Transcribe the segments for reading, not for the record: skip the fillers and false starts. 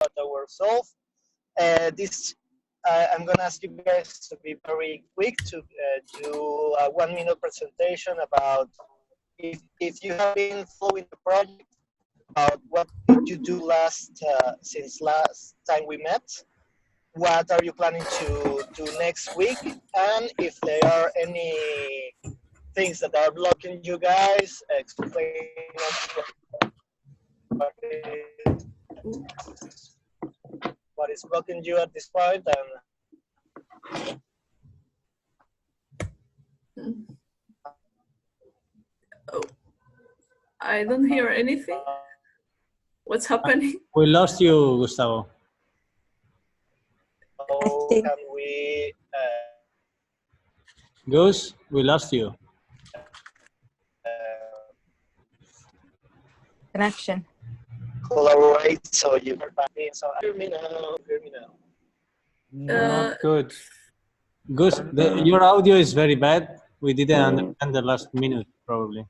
ourselves. This I'm going to ask you guys to be very quick to do a 1-minute presentation about if you have been following the project, about what did you do since last time we met, what are you planning to do next week, and if there are any things that are blocking you guys, explain what is blocking you at this point, and oh, I don't hear anything. What's happening? We lost you, Gustavo. how can we Gus, we lost you. Connection. collaborate so you are back in? So hear me now. Hear me now. Not good. Gus, your audio is very bad. We didn't understand the last minute, probably.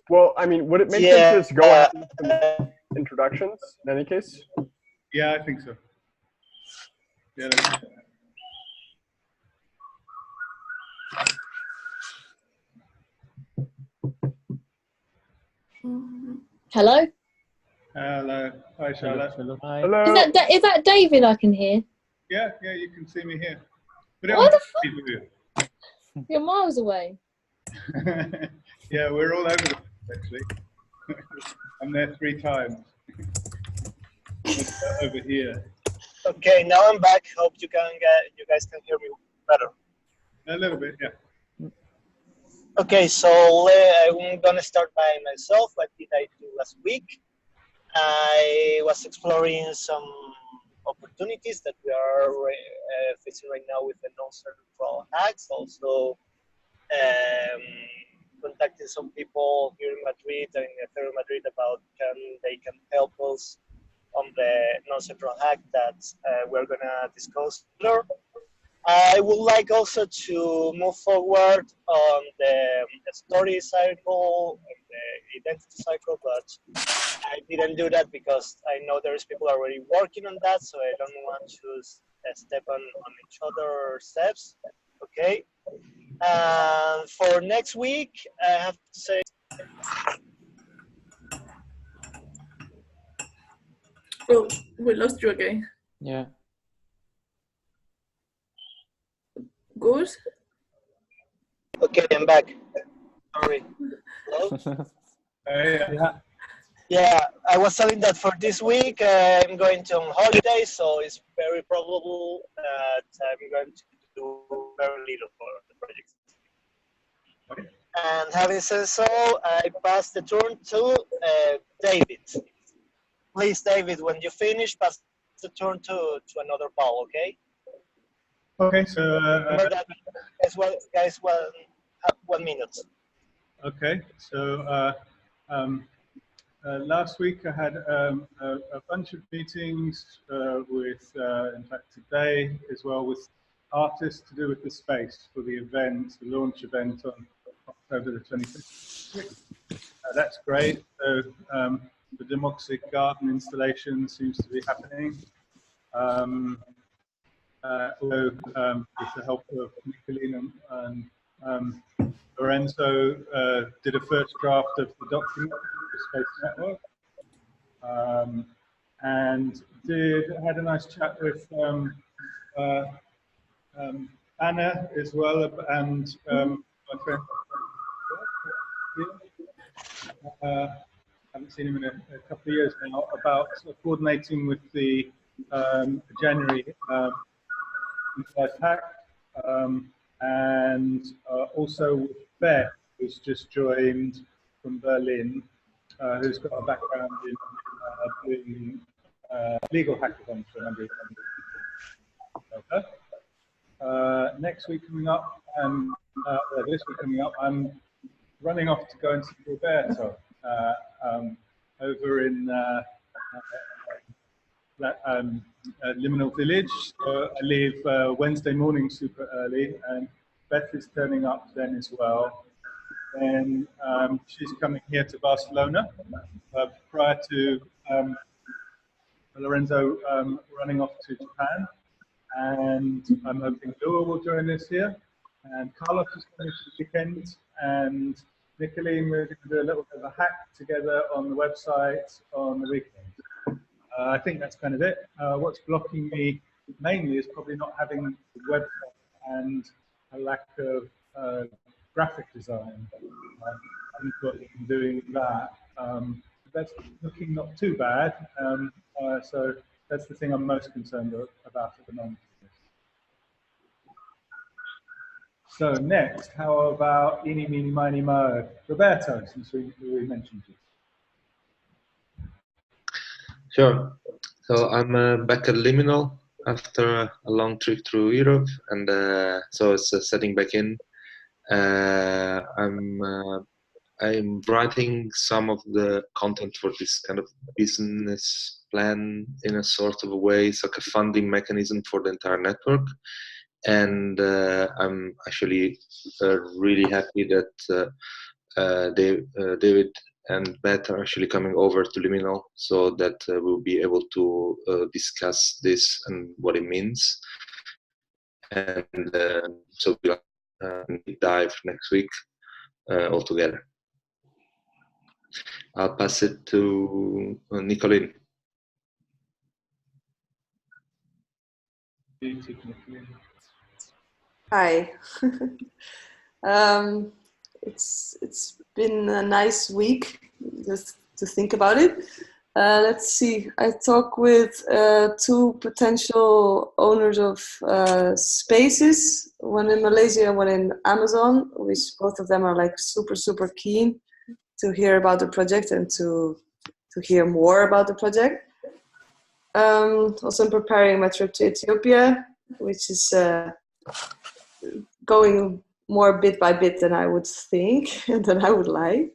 Well, I mean, would it make sense to just go ahead with some introductions in any case? Yeah, I think so. Yeah. Hello? Hello. Hi, Charlotte. Hello. Hello. Is that David I can hear? Yeah, you can see me here. But What the fuck? You're miles away. Yeah, we're all over the place, actually. I'm there 3 times. Over here. Okay, now I'm back. Hope you guys can hear me better. A little bit, yeah. Okay, so I'm gonna start by myself. What did I do last week? I was exploring some opportunities that we are facing right now with the non-central hacks. Also, contacting some people here in Madrid and in Ethereum Madrid about they can help us on the non-central hack that we're gonna discuss later. I would like also to move forward on the story cycle and the identity cycle, but I didn't do that because I know there's people already working on that, so I don't want to step on each other's steps. Okay. For next week, I have to say. Oh, we lost you again. Yeah. Gus? Okay, I'm back. Sorry. Hello? Yeah. Yeah, I was telling that for this week I'm going to on holiday, so it's very probable that I'm going to do very little for the project. Okay. And having said so, I pass the turn to David. Please, David, when you finish, pass the turn to another Paul, okay? Okay, so Remember that guys, 1 minute. okay, so last week I had a bunch of meetings with, in fact, today as well, with artists to do with the space for the event, the launch event on October the 25th. That's great. So the Democracy Garden installation seems to be happening. Although with the help of Nicolina and Lorenzo did a first draft of the document for Space Network, and had a nice chat with Anna as well, and my friend. Haven't seen him in a couple of years now, about coordinating with the January hack, and also with Beth, who's just joined from Berlin, who's got a background in doing legal hackathons for a number of years. Okay. Next week coming up, and this week coming up, I'm running off to go and see Roberto over in Liminal Village. So I leave Wednesday morning super early, and Beth is turning up then as well. Then she's coming here to Barcelona prior to Lorenzo running off to Japan. And I'm hoping Lua will join us here. And Carlos is coming to the weekend. And Nicolene, we're going to do a little bit of a hack together on the website on the weekend. I think that's kind of it. What's blocking me mainly is probably not having the website and a lack of graphic design. I'm doing that. That's looking not too bad. So that's the thing I'm most concerned about at the moment. So next, how about Eeny, Meeny, Miny, Mo? Roberto, since we mentioned you. Sure. So I'm back at Liminal after a long trip through Europe, and so it's setting back in. I'm writing some of the content for this kind of business plan in a sort of a way. It's like a funding mechanism for the entire network. And I'm actually really happy that David and Beth are actually coming over to Liminal, so that we'll be able to discuss this and what it means. And so we'll dive next week all together. I'll pass it to Nicolene. Hi. It's been a nice week just to think about it. Let's see. I talked with two potential owners of spaces, one in Malaysia and one in Amazon, which both of them are like super keen to hear about the project and to hear more about the project. Also, I'm preparing my trip to Ethiopia, which is going more bit by bit than I would think and than I would like.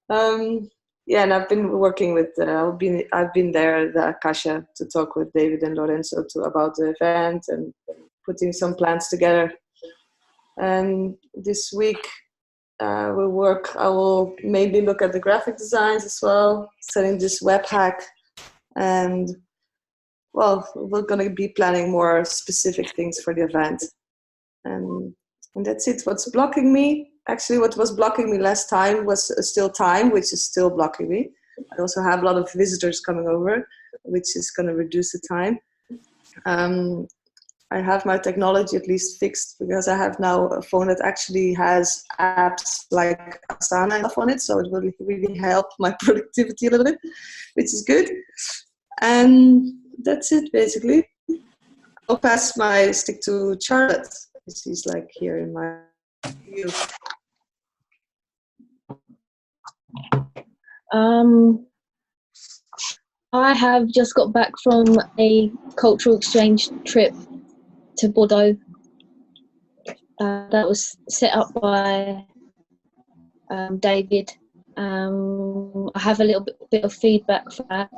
Yeah, and I've been working with. I've been there at the Akasha to talk with David and Lorenzo about the event and putting some plans together. And this week I will maybe look at the graphic designs as well, setting this web hack, and well, we're going to be planning more specific things for the event. And that's it. What's blocking me? Actually, what was blocking me last time was still time, which is still blocking me. I also have a lot of visitors coming over, which is going to reduce the time. I have my technology at least fixed because I have now a phone that actually has apps like Asana and stuff on it, so it will really help my productivity a little bit, which is good. And that's it, basically. I'll pass my stick to Charlotte. She's like here in my view. I have just got back from a cultural exchange trip to Bordeaux. That was set up by David. I have a little bit of feedback for that.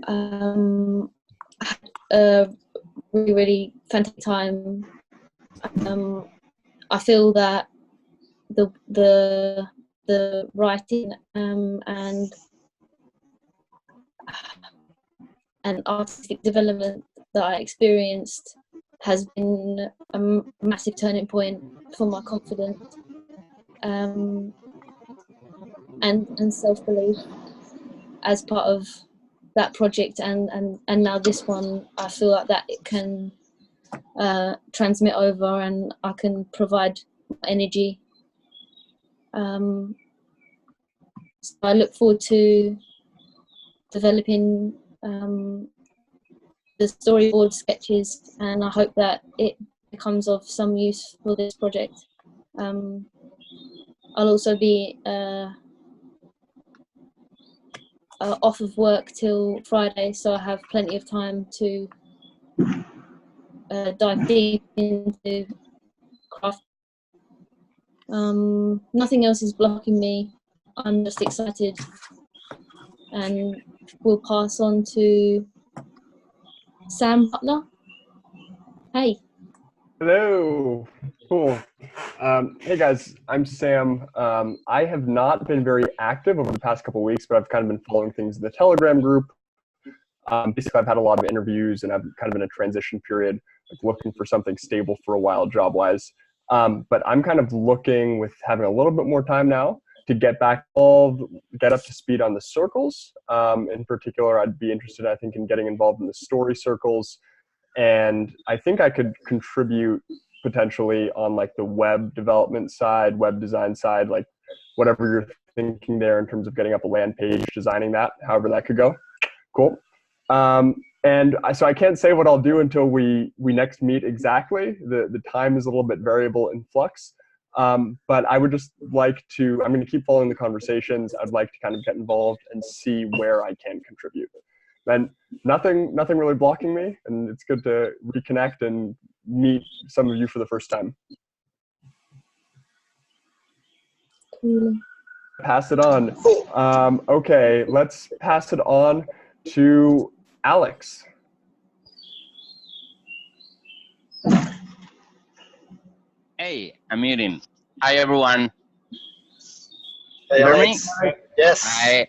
I had a really fantastic time. I feel that the writing and artistic development that I experienced has been a massive turning point for my confidence and self-belief as part of that project, and now this one. I feel like that it can transmit over, and I can provide energy. So I look forward to developing the storyboard sketches, and I hope that it becomes of some use for this project. I'll also be off of work till Friday, so I have plenty of time to dive deep into craft. Nothing else is blocking me. I'm just excited, and we'll pass on to Sam Butler. Hey. Hello. Cool. Hey guys, I'm Sam. I have not been very active over the past couple of weeks, but I've kind of been following things in the Telegram group. Basically, I've had a lot of interviews, and I'm kind of in a transition period, like looking for something stable for a while, job-wise. But I'm kind of looking with having a little bit more time now to get back get up to speed on the circles. In particular, I'd be interested, I think, in getting involved in the story circles. And I think I could contribute potentially on like the web development side, web design side, like whatever you're thinking there in terms of getting up a land page, designing that, however that could go. Cool. So I can't say what I'll do until we next meet exactly. The time is a little bit variable in flux. But I would just like to, I'm going to keep following the conversations. I'd like to kind of get involved and see where I can contribute. And nothing really blocking me, and it's good to reconnect and meet some of you for the first time. Cool. Pass it on. Okay, let's pass it on to Alex. Hey, I'm muting. Hi, everyone. Hey, You hear me? Alex. Yes. Hi.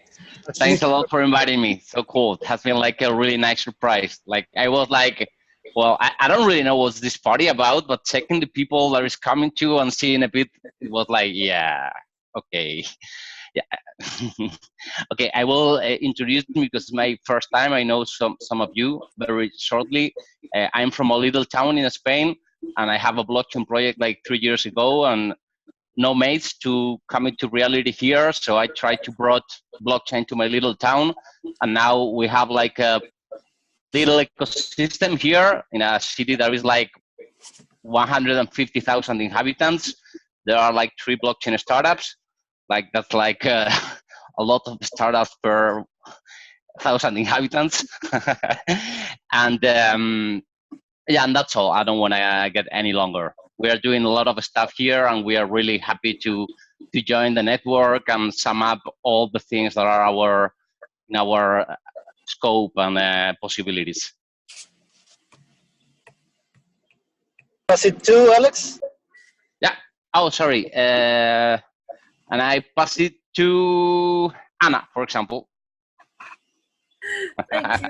Thanks a lot for inviting me. So cool. It has been like a really nice surprise. Like I was like, well, I don't really know what's this party about, but checking the people that is coming to and seeing a bit, it was like, yeah, okay. Yeah. Okay, I will introduce me because it's my first time. I know some of you very shortly. I'm from a little town in Spain, and I have a blockchain project like 3 years ago, and no mates to come into reality here. So I tried to brought blockchain to my little town, and now we have like a little ecosystem here in a city that is like 150,000 inhabitants. There are like 3 blockchain startups. Like that's like a lot of startups per 1,000 inhabitants. And yeah, and that's all. I don't want to get any longer. We are doing a lot of stuff here, and we are really happy to join the network and sum up all the things that are in our scope and possibilities. Pass it to Alex. Yeah. Oh, sorry. And I pass it to Anna, for example. Thank you.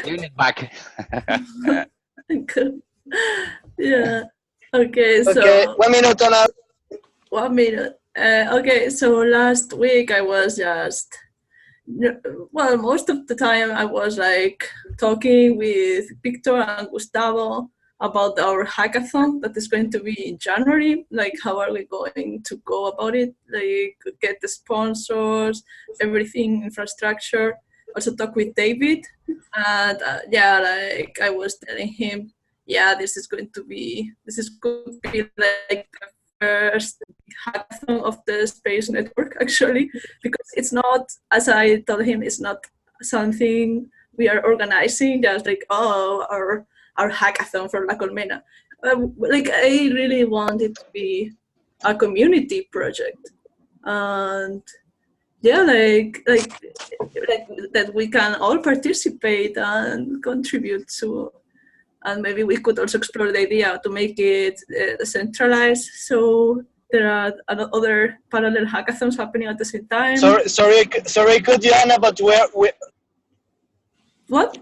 Giving it back. Good. Yeah. Okay. So. Okay. 1 minute, Anna. 1 minute. Okay. So last week I was just, well, most of the time I was like talking with Victor and Gustavo about our hackathon that is going to be in January. Like, how are we going to go about it? Like, get the sponsors, everything, infrastructure. Also talk with David, and yeah, like I was telling him, yeah, this is going to be like the first hackathon of the Space Network, actually, because it's not, as I told him, it's not something we are organizing, just like, oh, our hackathon for La Colmena. Like, I really want it to be a community project, and yeah, like that we can all participate and contribute to, and maybe we could also explore the idea to make it decentralized. So there are other parallel hackathons happening at the same time. Sorry, could you, Anna, but where? What?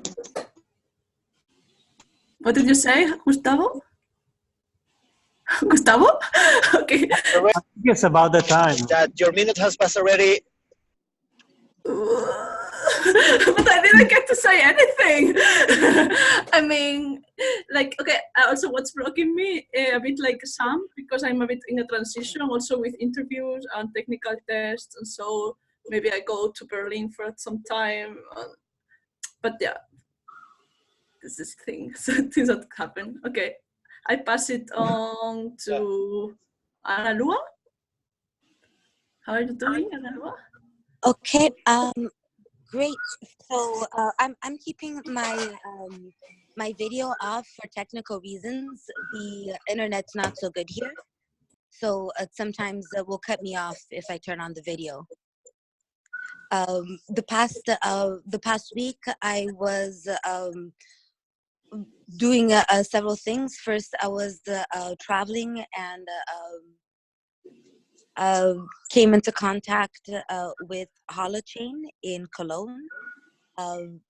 What did you say, Gustavo? Gustavo? Okay. I think it's about the time. That your minute has passed already. But I didn't get to say anything. I mean, like, okay, also what's blocking me, a bit like Sam, because I'm a bit in a transition also with interviews and technical tests, and so maybe I go to Berlin for some time. But yeah, this is things that happen. Okay, I pass it on to Ana Lua. How are you doing, Ana Lua? Okay, great. So I'm keeping my my video off for technical reasons. The internet's not so good here, so sometimes it will cut me off if I turn on the video. the past week I was doing several things. First, I was traveling and came into contact with Holochain in Cologne.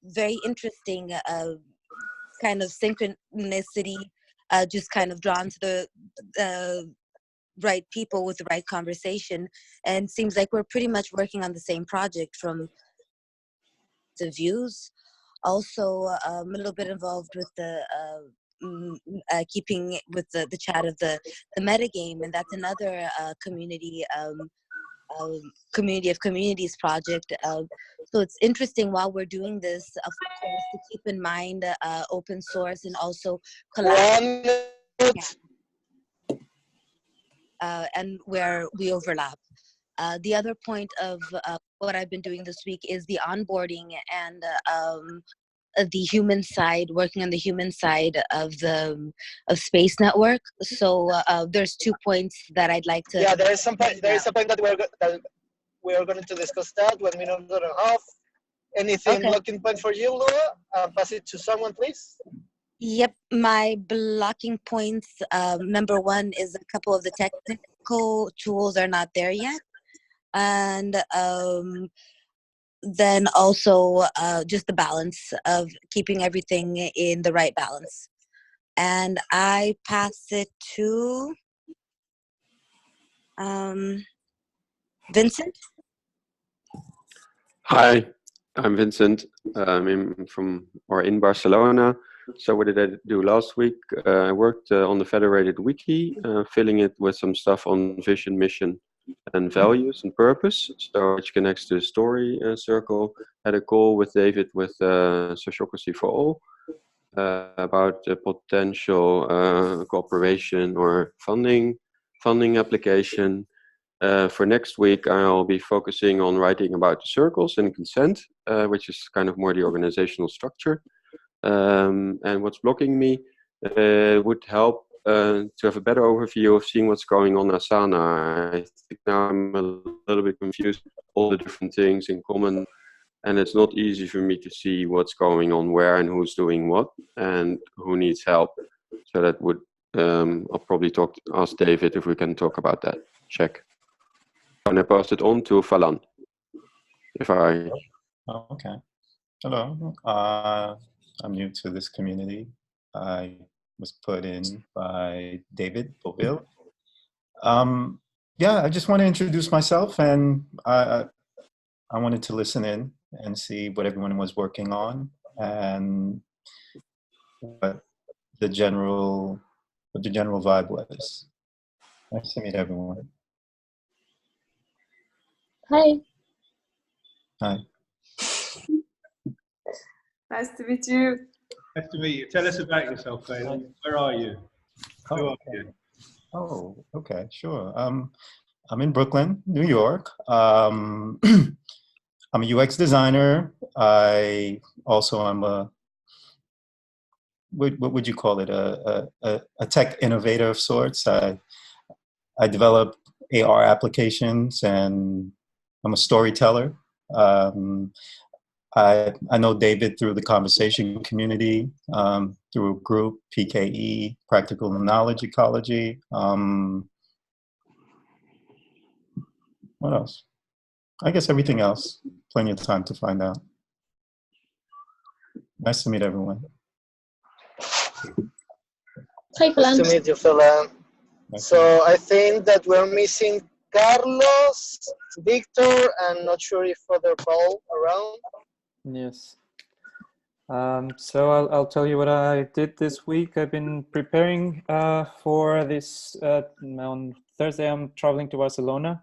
Very interesting kind of synchronicity, just kind of drawn to the right people with the right conversation, and seems like we're pretty much working on the same project from the views. Also, I'm a little bit involved with the keeping with the chat of the metagame, and that's another community of communities project. So it's interesting while we're doing this, of course, to keep in mind open source and also collaboration, and where we overlap. The other point of what I've been doing this week is the onboarding and the human side, working on the human side of the Space Network. So there's 2 points that I'd like to. Yeah, there is some point. There is a point that we are going to discuss that 1 minute and a half. Anything blocking point for you, Lua? Pass it to someone, please. Yep, my blocking points. Number one is a couple of the technical tools are not there yet, and then also just the balance of keeping everything in the right balance. And I pass it to Vincent. Hi, I'm Vincent. I'm in Barcelona. So what did I do last week? I worked on the Federated Wiki, filling it with some stuff on vision, mission, and values and purpose, so which connects to the story circle. Had a call with David with Sociocracy for All about potential cooperation or funding application. For next week, I'll be focusing on writing about the circles and consent, which is kind of more the organizational structure. And what's blocking me would help to have a better overview of seeing what's going on in Asana. I think now I'm a little bit confused with all the different things in common, and it's not easy for me to see what's going on where and who's doing what and who needs help. So that would, I'll probably ask David if we can talk about that. Check. And I pass it on to Falan. Oh, okay. Hello. I'm new to this community. I was put in by David Beauville. Yeah, I just want to introduce myself, and I wanted to listen in and see what everyone was working on and what the general vibe was. Nice to meet everyone. Hi. Hi. Nice to meet you. Nice to meet you. Tell us about yourself, Phelan. Where are you? Who are you? Oh, okay, sure. I'm in Brooklyn, New York. I'm a UX designer. I also am what would you call it? A tech innovator of sorts. I develop AR applications, and I'm a storyteller. I know David through the conversation community, through a group, PKE, Practical Knowledge Ecology. What else? I guess everything else. Plenty of time to find out. Nice to meet everyone. Hi, Nice to meet you, Phelan. So I think that we're missing Carlos, Victor, and not sure if other Paul around. Yes. So I'll tell you what I did this week. I've been preparing for this. On Thursday, I'm traveling to Barcelona,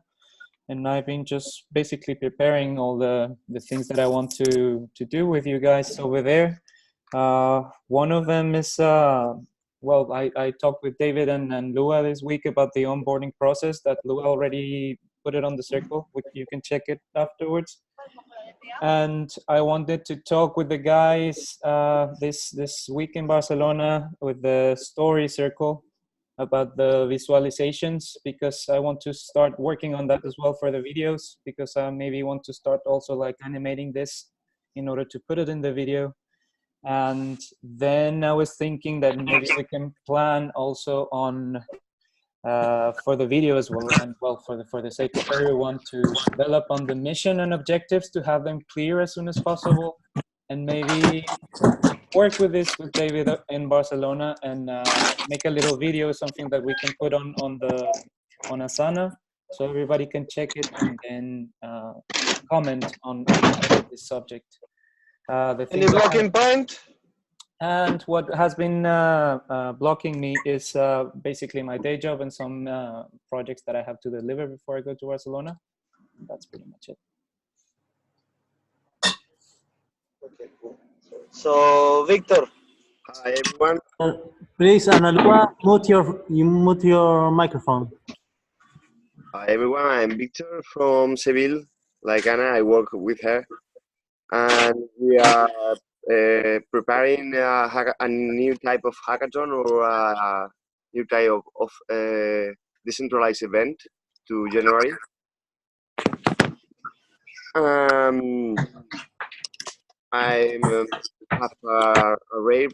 and I've been just basically preparing all the things that I want to do with you guys over there. One of them is, well, I talked with David and Lua this week about the onboarding process that Lua already put it on the circle. You can check it afterwards. And I wanted to talk with the guys this week in Barcelona with the story circle about the visualizations, because I want to start working on that as well for the videos, because I maybe want to start also like animating this in order to put it in the video. And then I was thinking that maybe we can plan also on for the video as well, and well, for the sake of everyone, to develop on the mission and objectives, to have them clear as soon as possible, and maybe work with this with David in Barcelona and make a little video, something that we can put on Asana, so everybody can check it and then comment on this subject. Any blocking point? And what has been blocking me is basically my day job and some projects that I have to deliver before I go to Barcelona. That's pretty much it. Okay, cool. So, Victor. Hi, everyone. Please, Analua, mute your microphone. Hi, everyone. I'm Victor from Seville. Like Anna, I work with her. And we are preparing a new type of hackathon, or a new type of decentralized event to January. I have a rare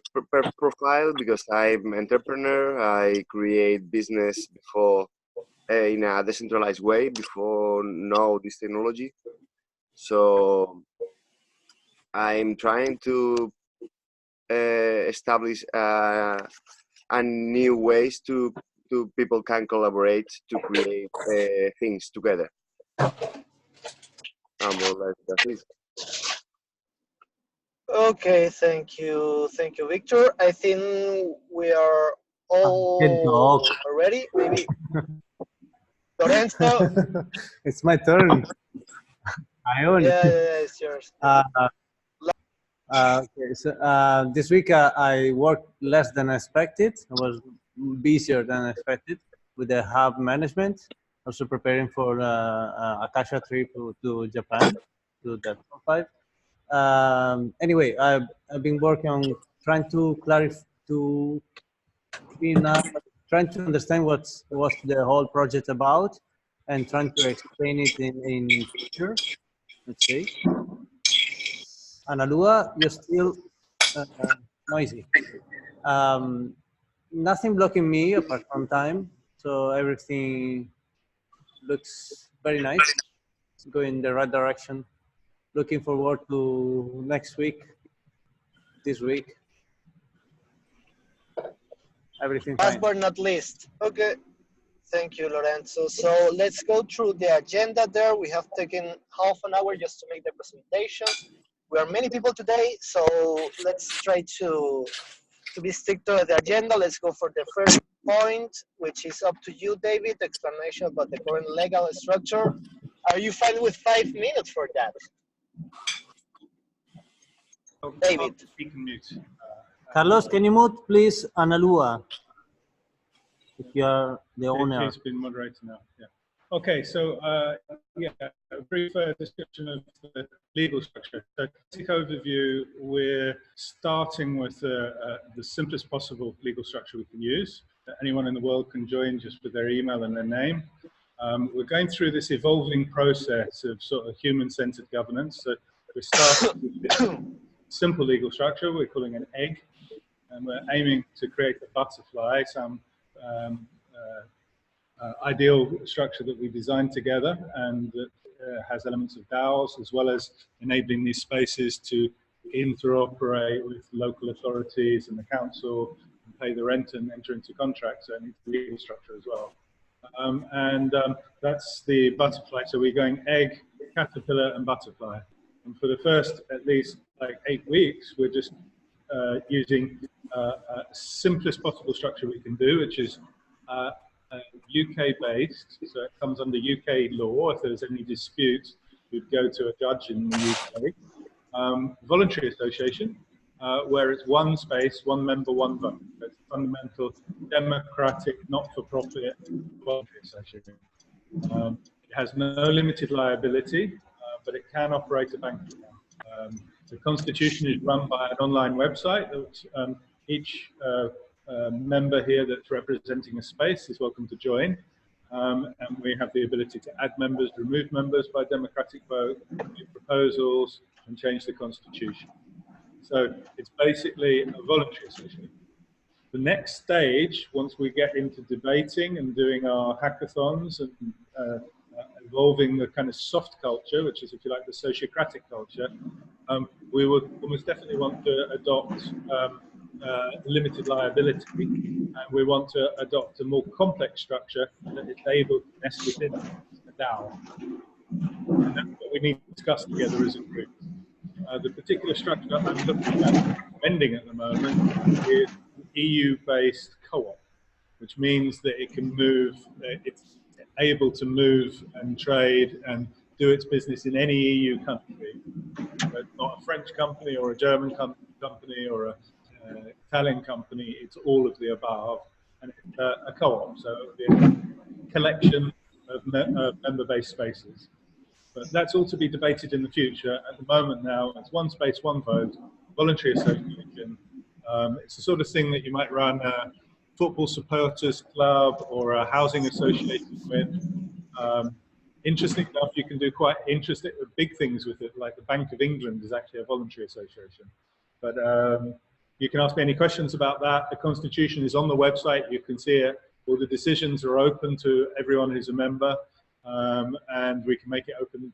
profile because I'm an entrepreneur. I create business before in a decentralized way before know this technology. So I'm trying to establish a new ways to people can collaborate to create things together. More or less that's it. Okay, thank you, Victor. I think we are all ready. Maybe Lorenzo. It's my turn. Yeah, it's yours. Okay, so this week I worked less than expected. I was busier than expected with the hub management. Also preparing for a Akasha trip to Japan, to the top 5. Anyway, I've been working on trying to clarify, trying to understand what's the whole project about, and trying to explain it in picture. Let's see. Analua, you're still noisy. Nothing blocking me apart from time, so everything looks very nice. It's going in the right direction. Looking forward to next week, this week. Everything fine. Last but not least, okay. Thank you, Lorenzo. So let's go through the agenda there. We have taken half an hour just to make the presentation. We are many people today, so let's try to be stick to the agenda. Let's go for the first point, which is up to you, David, explanation about the current legal structure. Are you fine with 5 minutes for that? David. Carlos, can you mute, please, Analua? If you are the owner. He's been moderator now, yeah. Okay, so yeah, a brief description of the legal structure. So, basic overview, we're starting with the simplest possible legal structure we can use. Anyone in the world can join just with their email and their name. We're going through this evolving process of sort of human-centered governance. So we're starting with this simple legal structure we're calling an egg, and we're aiming to create a butterfly, some ideal structure that we designed together, and that has elements of DAOs, as well as enabling these spaces to interoperate with local authorities and the council, and pay the rent and enter into contracts. So it needs a legal structure as well. That's the butterfly. So we're going egg, caterpillar, and butterfly. And for the first at least like 8 weeks, we're just using simplest possible structure we can do, which is UK based, so it comes under UK law. If there's any dispute, we'd go to a judge in the UK. Voluntary association, where it's one space, one member, one vote. It's fundamental, democratic, not-for-profit voluntary association. It has no limited liability, but it can operate a bank account. The constitution is run by an online website that each member here that's representing a space is welcome to join. And we have the ability to add members, remove members by democratic vote, make proposals, and change the constitution. So it's basically a voluntary association. The next stage, once we get into debating and doing our hackathons and evolving the kind of soft culture, which is, if you like, the sociocratic culture, we would almost definitely want to adopt limited liability, and we want to adopt a more complex structure that is able to nest within a DAO. And that's what we need to discuss together as a group. The particular structure I'm looking at recommending at the moment is EU-based co-op, which means that it can move, it's able to move and trade and do its business in any EU country. But not a French company or a German company or a Italian company, it's all of the above, and it's a co-op, so it would be a collection of member-based spaces. But that's all to be debated in the future. At the moment now, it's one space, one vote, voluntary association. It's the sort of thing that you might run a football supporters club or a housing association with. Interesting enough, you can do quite interesting, big things with it, like the Bank of England is actually a voluntary association. But you can ask me any questions about that. The Constitution is on the website. You can see it. All the decisions are open to everyone who's a member. And we can make it open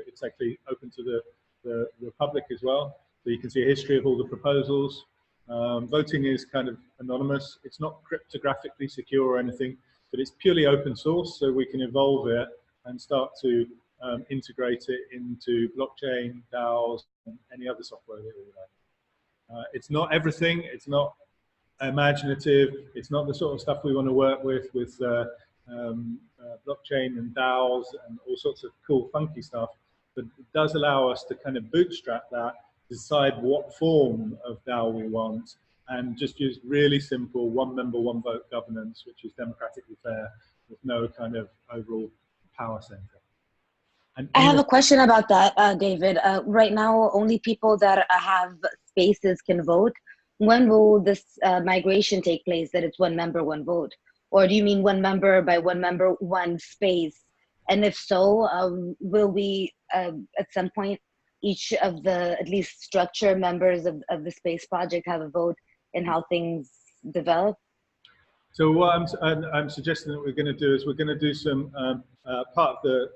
it's actually open to the public as well. So you can see a history of all the proposals. Voting is kind of anonymous. It's not cryptographically secure or anything, but it's purely open source, so we can evolve it and start to integrate it into blockchain, DAOs, and any other software that we like. It's not everything. It's not imaginative. It's not the sort of stuff we want to work with blockchain and DAOs and all sorts of cool, funky stuff. But it does allow us to kind of bootstrap that, decide what form of DAO we want, and just use really simple one member, one vote governance, which is democratically fair with no kind of overall power center. And I have a question about that, David. Right now, only people that have spaces can vote. When will this migration take place, that it's one member, one vote? Or do you mean one member by one member, one space? And if so, will we, at some point, each of the, at least structure members of the space project have a vote in how things develop? So what I'm suggesting that we're going to do is we're going to do some part of the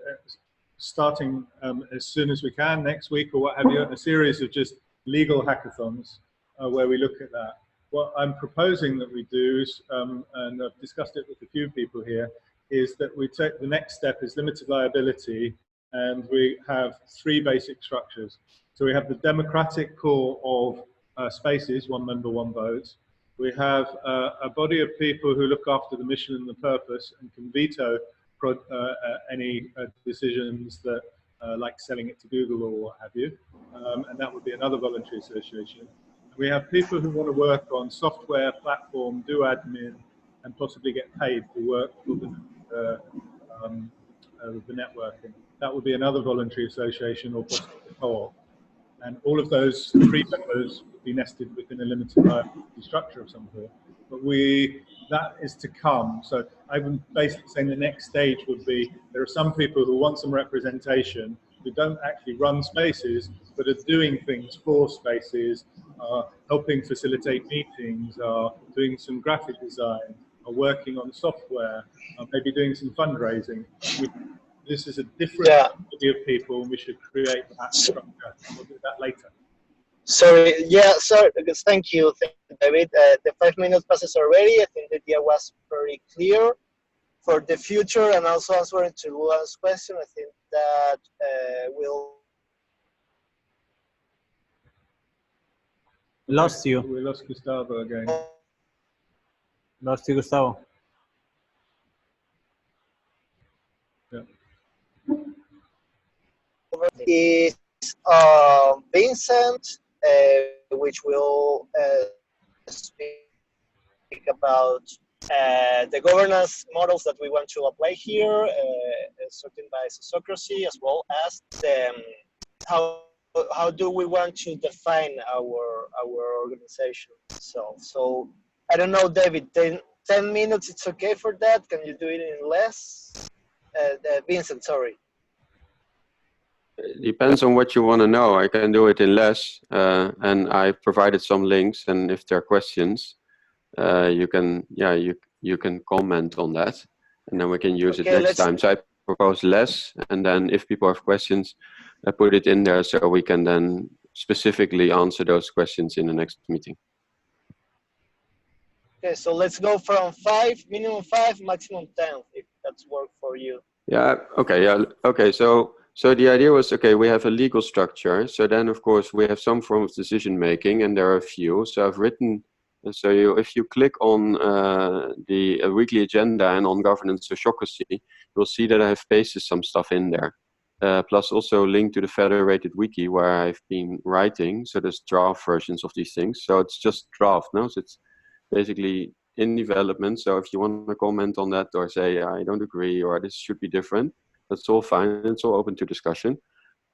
starting as soon as we can next week or what have you, a series of just legal hackathons where we look at that. What I'm proposing that we do is, and I've discussed it with a few people here, is that we take the next step is limited liability, and we have three basic structures. So we have the democratic core of spaces, one member, one vote. We have a body of people who look after the mission and the purpose and can veto any decisions that, like selling it to Google or what have you. And that would be another voluntary association. We have people who want to work on software, platform, do admin, and possibly get paid for work for the networking. That would be another voluntary association or possibly a co-op. And all of those three members would be nested within a limited liability structure of some sort. But that is to come. So I'm basically saying the next stage would be, there are some people who want some representation who don't actually run spaces, but are doing things for spaces, helping facilitate meetings, doing some graphic design, are working on software, maybe doing some fundraising. This is a different body of people, and we should create that structure. We'll do that later. Sorry, because thank you, David. The 5 minutes passes already. I think the idea was very clear for the future, and also answering to Luan's question. I think that will. Lost you. We lost Gustavo again. Lost you, Gustavo. Yeah. Is Vincent, which will speak about the governance models that we want to apply here, certain by sociocracy, as well as how do we want to define our organization itself. So I don't know, David, 10 minutes, it's okay for that? Can you do it in less? Vincent, sorry. It depends on what you want to know. I can do it in less, and I've provided some links, and if there are questions, you can comment on that, and then we can use it next time. So I propose less, and then if people have questions, I put it in there so we can then specifically answer those questions in the next meeting. Okay, so let's go from 5, minimum 5, maximum 10, if that's work for you. Yeah, okay, yeah, okay. So the idea was, okay, we have a legal structure. So then, of course, we have some form of decision making, and there are a few. So I've written, so if you click on the weekly agenda and on governance sociocracy, you'll see that I have pasted some stuff in there. Plus also a link to the federated wiki where I've been writing. So there's draft versions of these things. So it's just draft now. So it's basically in development. So if you want to comment on that or say, I don't agree, or this should be different, that's all fine. It's all open to discussion.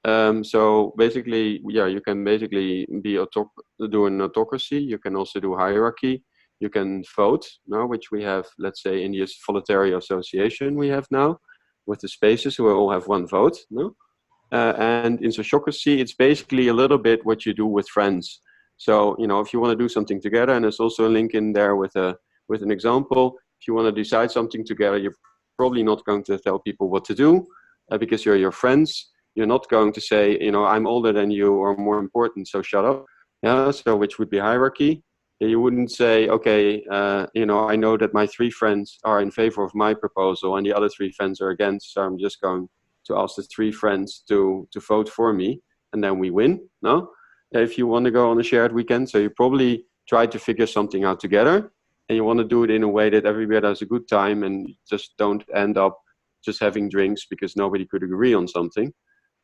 So basically, yeah, you can basically do an autocracy. You can also do hierarchy. You can vote now, which we have, let's say, in the voluntary association we have now with the spaces who all have one vote. No? And in sociocracy, it's basically a little bit what you do with friends. So, you know, if you want to do something together, and there's also a link in there with an example, if you want to decide something together, you're probably not going to tell people what to do because you're your friends. You're not going to say, you know, I'm older than you or more important, so shut up. Yeah, so which would be hierarchy. You wouldn't say, okay, you know, I know that my 3 friends are in favor of my proposal and the other 3 friends are against, so I'm just going to ask the 3 friends to vote for me, and then we win. No? If you want to go on a shared weekend, so you probably try to figure something out together, and you want to do it in a way that everybody has a good time and just don't end up just having drinks because nobody could agree on something.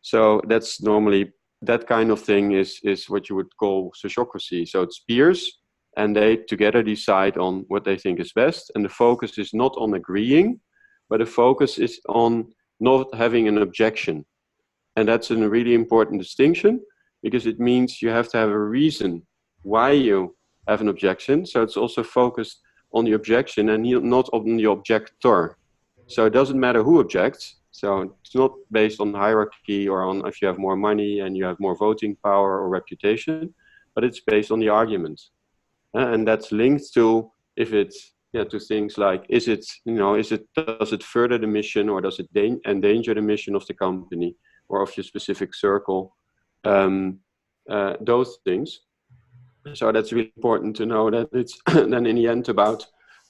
So that's normally, that kind of thing is what you would call sociocracy. So it's peers, and they together decide on what they think is best. And the focus is not on agreeing, but the focus is on not having an objection. And that's a really important distinction, because it means you have to have a reason why you have an objection. So it's also focused on the objection and not on the objector. So it doesn't matter who objects. So it's not based on hierarchy or on if you have more money and you have more voting power or reputation, but it's based on the argument. And that's linked to if it's, to things like, does it further the mission, or does it endanger the mission of the company or of your specific circle? Those things. So that's really important to know that it's then in the end about,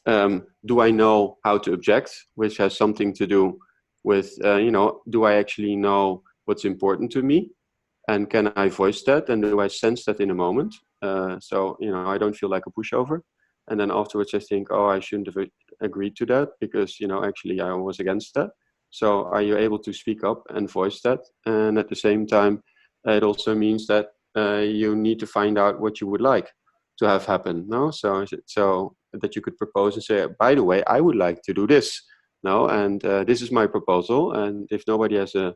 do I know how to object, which has something to do with, do I actually know what's important to me, and can I voice that, and do I sense that in a moment? So, I don't feel like a pushover. And then afterwards I think, oh, I shouldn't have agreed to that because, actually I was against that. So are you able to speak up and voice that? And at the same time, it also means that you need to find out what you would like to have happen. No, so that you could propose and say, by the way, I would like to do this. No, and this is my proposal. And if nobody has an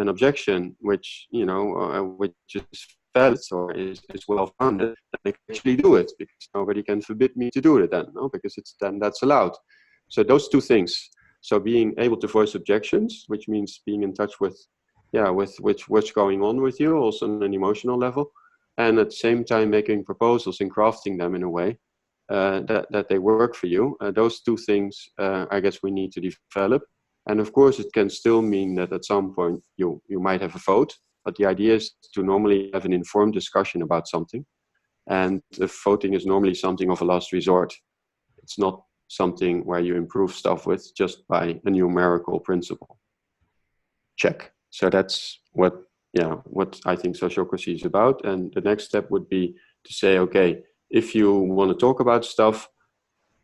objection, which which is valid or is well founded, then they can actually do it, because nobody can forbid me to do it then. No, because then that's allowed. So those two things. So being able to voice objections, which means being in touch with what's going on with you, also on an emotional level, and at the same time making proposals and crafting them in a way that they work for you. Those two things, I guess, we need to develop. And of course, it can still mean that at some point you might have a vote, but the idea is to normally have an informed discussion about something. And the voting is normally something of a last resort. It's not something where you improve stuff with just by a numerical principle. Check. So that's what I think sociocracy is about. And the next step would be to say, okay, if you want to talk about stuff,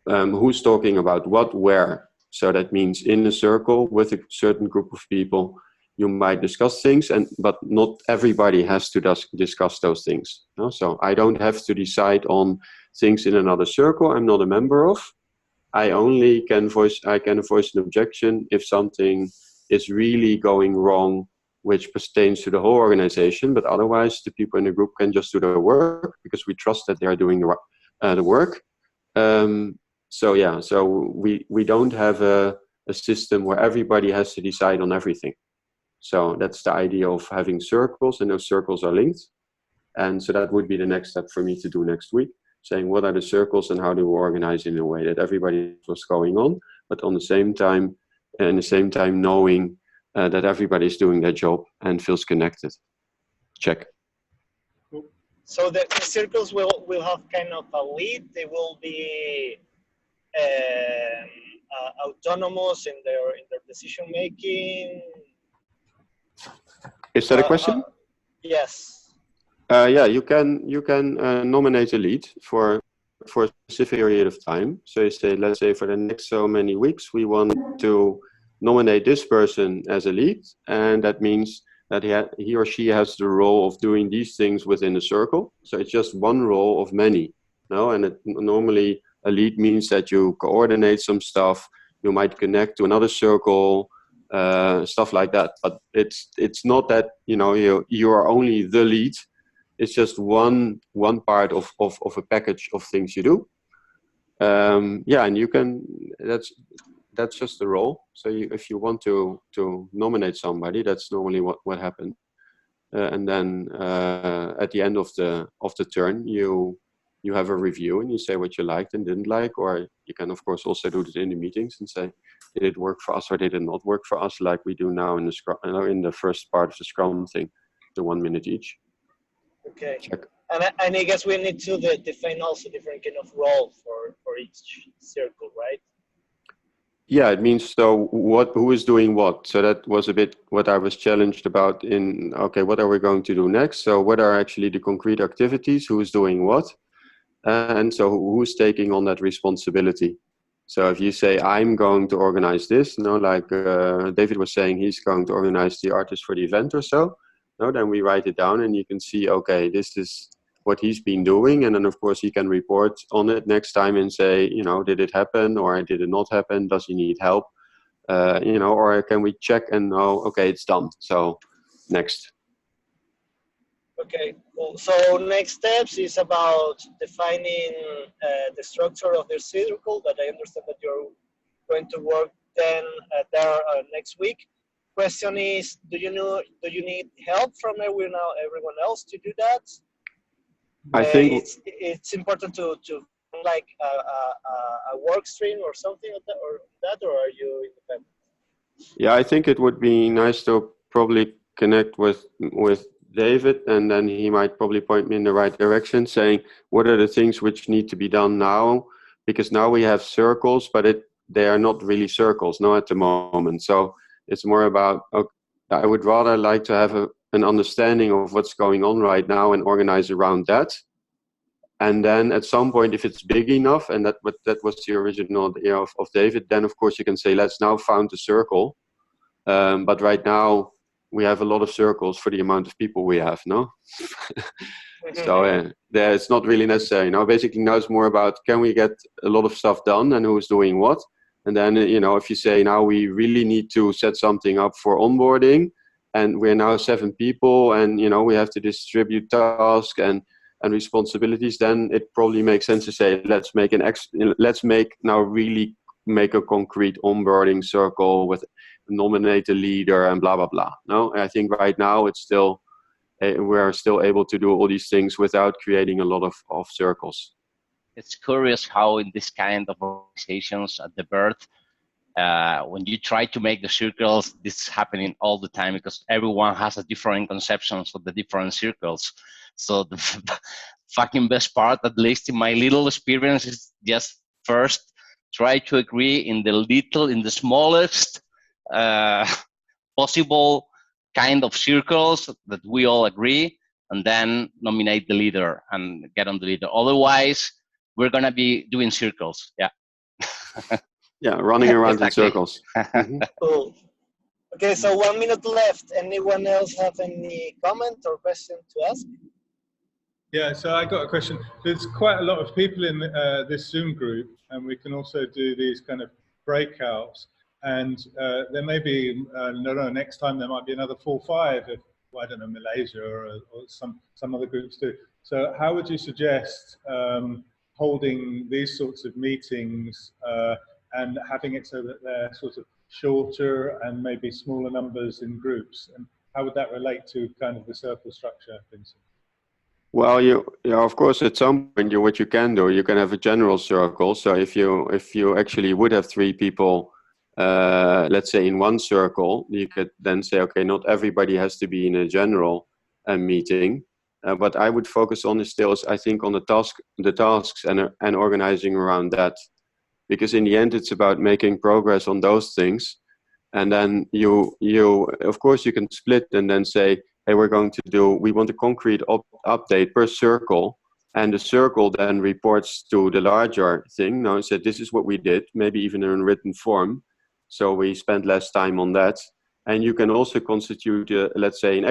who's talking about what, where? So that means in a circle with a certain group of people, you might discuss things, but not everybody has to discuss those things. No? So I don't have to decide on things in another circle I'm not a member of. I only can voice an objection if something is really going wrong, which pertains to the whole organization. But otherwise, the people in the group can just do their work because we trust that they are doing the work. So yeah, so we don't have a system where everybody has to decide on everything. So that's the idea of having circles, and those circles are linked. And so that would be the next step for me to do next week, saying what are the circles and how do we organize in a way that everybody knows what's going on, but on the same time, knowing that everybody's doing their job and feels connected. Check. So the circles will have kind of a lead. They will be autonomous in their decision making. Is that a question? Yes. Yeah, you can nominate a lead for a specific period of time. So you say, let's say for the next so many weeks, we want to nominate this person as a lead, and that means that he or she has the role of doing these things within a circle. So it's just one role of many. No, and normally a lead means that you coordinate some stuff. You might connect to another circle, stuff like that. But it's not that you are only the lead. It's just one part of a package of things you do. Yeah, and you can. That's just the role. So if you want to nominate somebody, that's normally what happens. And then at the end of the turn, you have a review and you say what you liked and didn't like, or you can of course also do it in the meetings and say, did it work for us or did it not work for us, like we do now in the Scrum, in the first part of the Scrum thing, the 1 minute each. Okay. Check. And I guess we need to define also different kind of role for each circle, right? Yeah, it means so who is doing what. So that was a bit what I was challenged about in, okay, what are we going to do next? So what are actually the concrete activities? Who's doing what? And so who's taking on that responsibility? So if you say, I'm going to organize this, like David was saying, he's going to organize the artist for the event or so. Then we write it down and you can see, okay, this is what he's been doing, and then of course he can report on it next time and say, did it happen or did it not happen? Does he need help? Or can we check and know, okay, it's done. So next. Okay, cool. So next steps is about defining the structure of the circle, but I understand that you're going to work then there next week. Question is, do you need help from everyone else to do that? I think it's important to like a work stream or something like that, or are you independent? Yeah, I think it would be nice to probably connect with David, and then he might probably point me in the right direction, saying what are the things which need to be done now, because now we have circles, but they are not really circles at the moment. So it's more about, okay, I would rather like to have an understanding of what's going on right now and organize around that. And then at some point, if it's big enough, and that was the original idea of David, then of course you can say, let's now found a circle. But right now we have a lot of circles for the amount of people we have, no? So it's not really necessary. Basically now it's more about, can we get a lot of stuff done and who's doing what? And then, if you say now we really need to set something up for onboarding, and we're now 7 people, and we have to distribute tasks and responsibilities, then it probably makes sense to say, let's make a concrete onboarding circle with nominate a leader and blah blah blah. No, I think right now it's still we're still able to do all these things without creating a lot of circles. It's curious how in this kind of organizations at the birth, when you try to make the circles, this is happening all the time because everyone has a different conceptions of the different circles. So the fucking best part, at least in my little experience, is just first try to agree in the smallest possible kind of circles that we all agree, and then nominate the leader and get on the leader. Otherwise, we're gonna be doing circles. Yeah. Yeah, running around exactly. In circles. Cool. Okay, so 1 minute left. Anyone else have any comment or question to ask? Yeah, so I got a question. There's quite a lot of people in this Zoom group, and we can also do these kind of breakouts. And there may be, next time there might be another 4 or 5 if, well, I don't know, Malaysia or some other groups do. So how would you suggest holding these sorts of meetings and having it so that they're sort of shorter and maybe smaller numbers in groups? And how would that relate to kind of the circle structure, Vincent? Well, of course, at some point, what you can do, you can have a general circle. So if you actually would have 3 people, let's say in one circle, you could then say, okay, not everybody has to be in a general meeting. But I would focus on I think, on the tasks and organizing around that, because in the end, it's about making progress on those things. And then you of course, you can split and then say, hey, we want a concrete update per circle, and the circle then reports to the larger thing. Now, said this is what we did, maybe even in written form. So we spend less time on that. And you can also constitute, let's say, an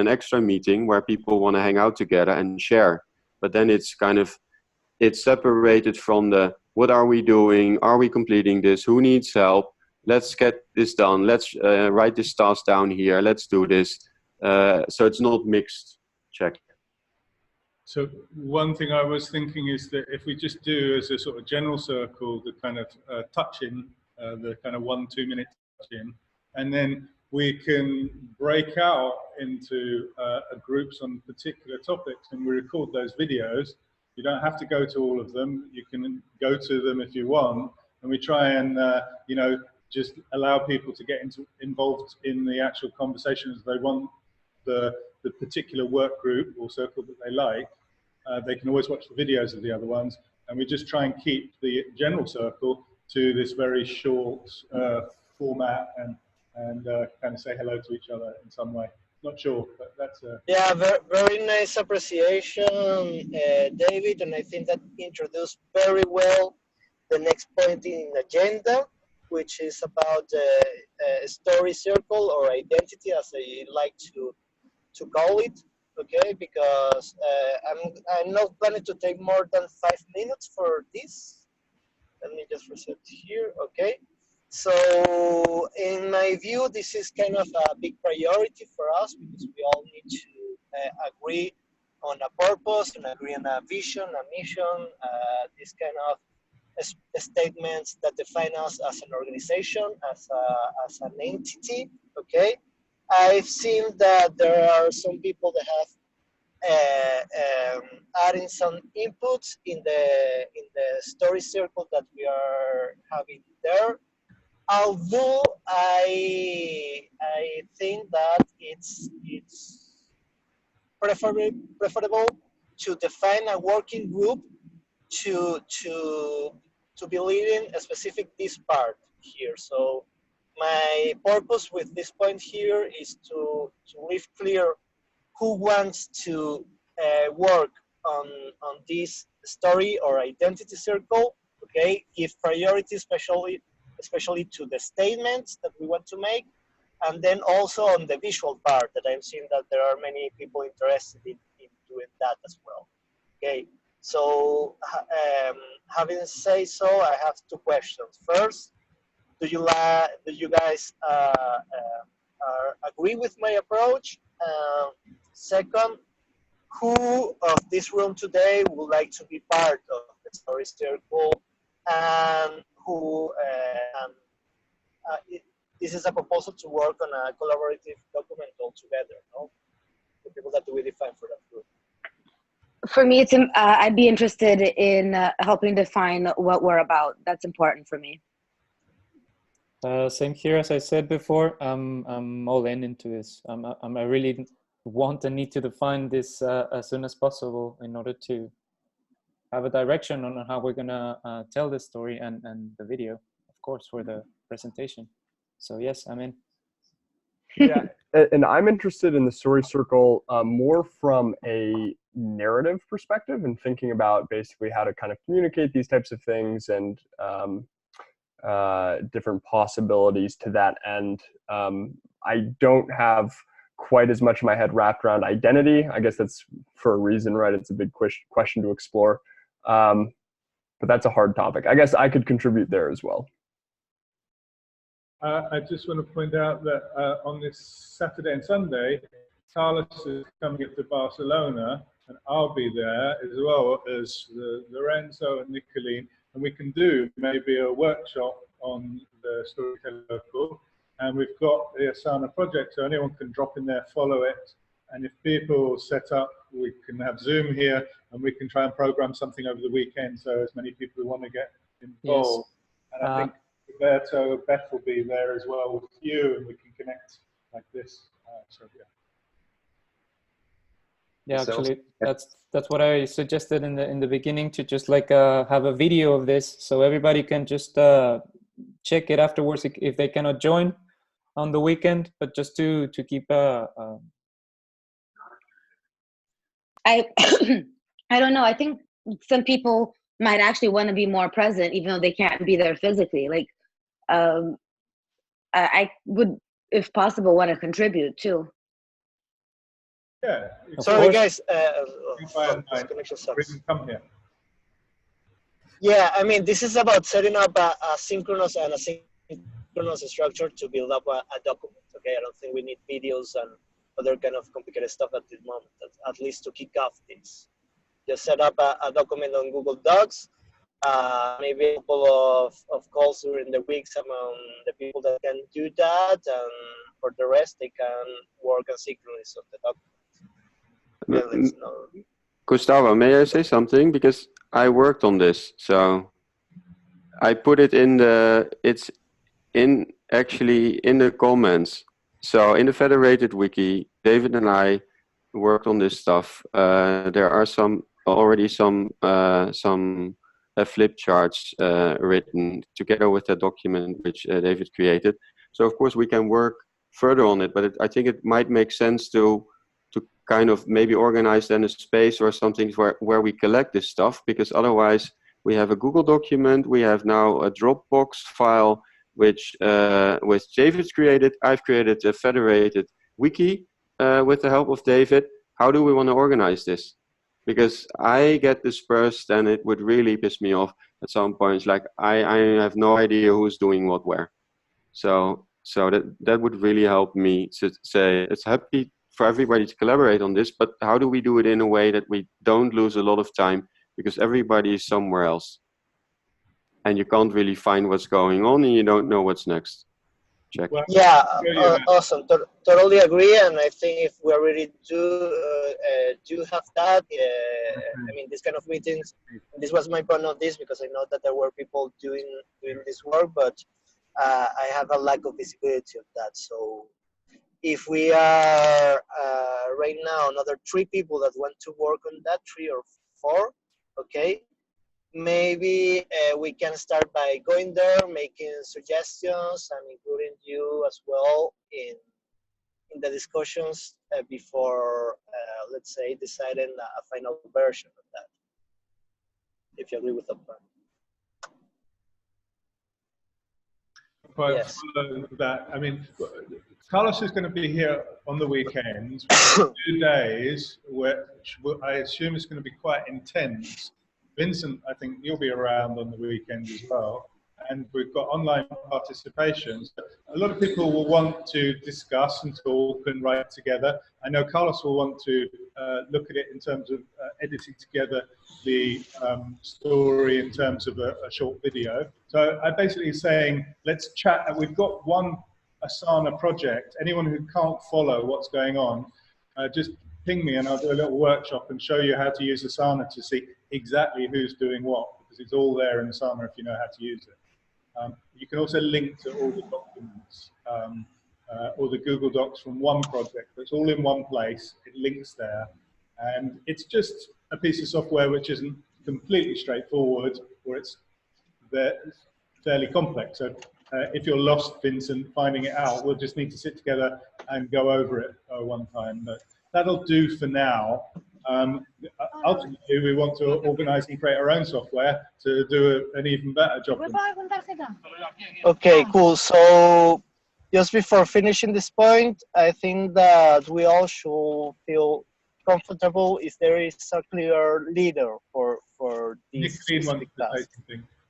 extra meeting where people want to hang out together and share. But then it's separated from what are we doing? Are we completing this? Who needs help? Let's get this done. Let's write this task down here. Let's do this. So it's not mixed. Check. So one thing I was thinking is that if we just do as a sort of general circle, the kind of touch-in, the kind of 1-2 minute touch-in, and then we can break out into groups on particular topics, and we record those videos. You don't have to go to all of them. You can go to them if you want, and we try and just allow people to get involved in the actual conversation as they want. The particular work group or circle that they like, they can always watch the videos of the other ones, and we just try and keep the general circle to this very short format and kind of say hello to each other in some way. Not sure, but that's yeah, very nice appreciation, David, and I think that introduced very well the next point in the agenda, which is about story circle or identity, as I like to call it. Okay, because I'm not planning to take more than 5 minutes for this. Let me just reset here. Okay. So in my view, this is kind of a big priority for us because we all need to agree on a purpose and agree on a vision, a mission, this kind of statements that define us as an organization, as an entity. Okay. I've seen that there are some people that have adding some inputs in the story circle that we are having there. Although I think that it's preferable to define a working group to be leading a specific this part here. So my purpose with this point here is to leave clear who wants to work on this story or identity circle. Okay, give priority especially to the statements that we want to make, and then also on the visual part that I'm seeing that there are many people interested in doing that as well. Okay, so having said so, I have 2 questions. First, do you guys agree with my approach? Second, who of this room today would like to be part of the story circle, and who this is a proposal to work on a collaborative document all together, no? The people that we define for that group. For me, it's I'd be interested in helping define what we're about. That's important for me. Same here, as I said before. I'm all into this. I really want and need to define this as soon as possible in order to have a direction on how we're gonna tell this story and the video, of course, for the presentation. So yes, I'm in. Yeah, and I'm interested in the story circle more from a narrative perspective and thinking about basically how to kind of communicate these types of things and different possibilities to that end. I don't have quite as much in my head wrapped around identity. I guess that's for a reason, right? It's a big question to explore. But that's a hard topic. I guess I could contribute there as well. I just want to point out that on this Saturday and Sunday, Carlos is coming up to Barcelona, and I'll be there as well as Lorenzo and Nicolene, and we can do maybe a workshop on the Storyteller Local. And we've got the Asana project, so anyone can drop in there, follow it. And if people set up, we can have Zoom here, and we can try and program something over the weekend, so as many people who want to get involved. Yes. And I think Roberto, Beth will be there as well with you, and we can connect like this. So yeah. Yeah, actually, that's what I suggested in the beginning, to just like have a video of this, so everybody can just check it afterwards if they cannot join on the weekend, but just to keep I don't know. I think some people might actually want to be more present, even though they can't be there physically. Like, I would, if possible, want to contribute too. Yeah. Sorry, guys. Connection sucks. Come here. Yeah, I mean, this is about setting up a synchronous and asynchronous structure to build up a document. Okay, I don't think we need videos and other kind of complicated stuff at this moment, at least to kick off this. Just set up a document on Google Docs, maybe a couple of calls during the weeks among the people that can do that, and for the rest, they can work asynchronously on the document. Yeah, Gustavo, may I say something? Because I worked on this, so I put it in it's actually in the comments. So in the Federated Wiki, David and I worked on this stuff. There are already some flip charts written together with the document which David created. So of course we can work further on it, but I think it might make sense to kind of maybe organize then a space or something where we collect this stuff, because otherwise we have a Google document, we have now a Dropbox file, which David's created. I've created a Federated Wiki with the help of David. How do we want to organize this? Because I get dispersed and it would really piss me off at some points. Like I have no idea who's doing what where. So that would really help me to say it's happy for everybody to collaborate on this, but how do we do it in a way that we don't lose a lot of time, because everybody is somewhere else and you can't really find what's going on and you don't know what's next. Check. Yeah, awesome. Totally agree. And I think if we already do have that, I mean, this kind of meetings, this was my point of this, because I know that there were people doing this work, but I have a lack of visibility of that. So if we are right now another 3 people that want to work on that, 3 or 4, okay, maybe we can start by going there, making suggestions, and including you as well in the discussions before, let's say, deciding a final version of that. If you agree with the plan. But yes. That, I mean, Carlos is going to be here on the weekends, 2 days, which I assume is going to be quite intense. Vincent, I think you'll be around on the weekend as well. And we've got online participation. So a lot of people will want to discuss and talk and write together. I know Carlos will want to look at it in terms of editing together the story in terms of a short video. So I'm basically saying, let's chat. We've got one Asana project. Anyone who can't follow what's going on, just ping me and I'll do a little workshop and show you how to use Asana to see exactly who's doing what, because it's all there in Asana if you know how to use it. You can also link to all the documents, or the Google Docs from one project. It's all in one place. It links there. And it's just a piece of software which isn't completely straightforward, or it's fairly complex. So if you're lost, Vincent, finding it out, we'll just need to sit together and go over it one time. But that'll do for now. Ultimately, we want to organize and create our own software to do an even better job. Okay, cool. So just before finishing this point, I think that we all should feel comfortable if there is a clear leader for this specific task.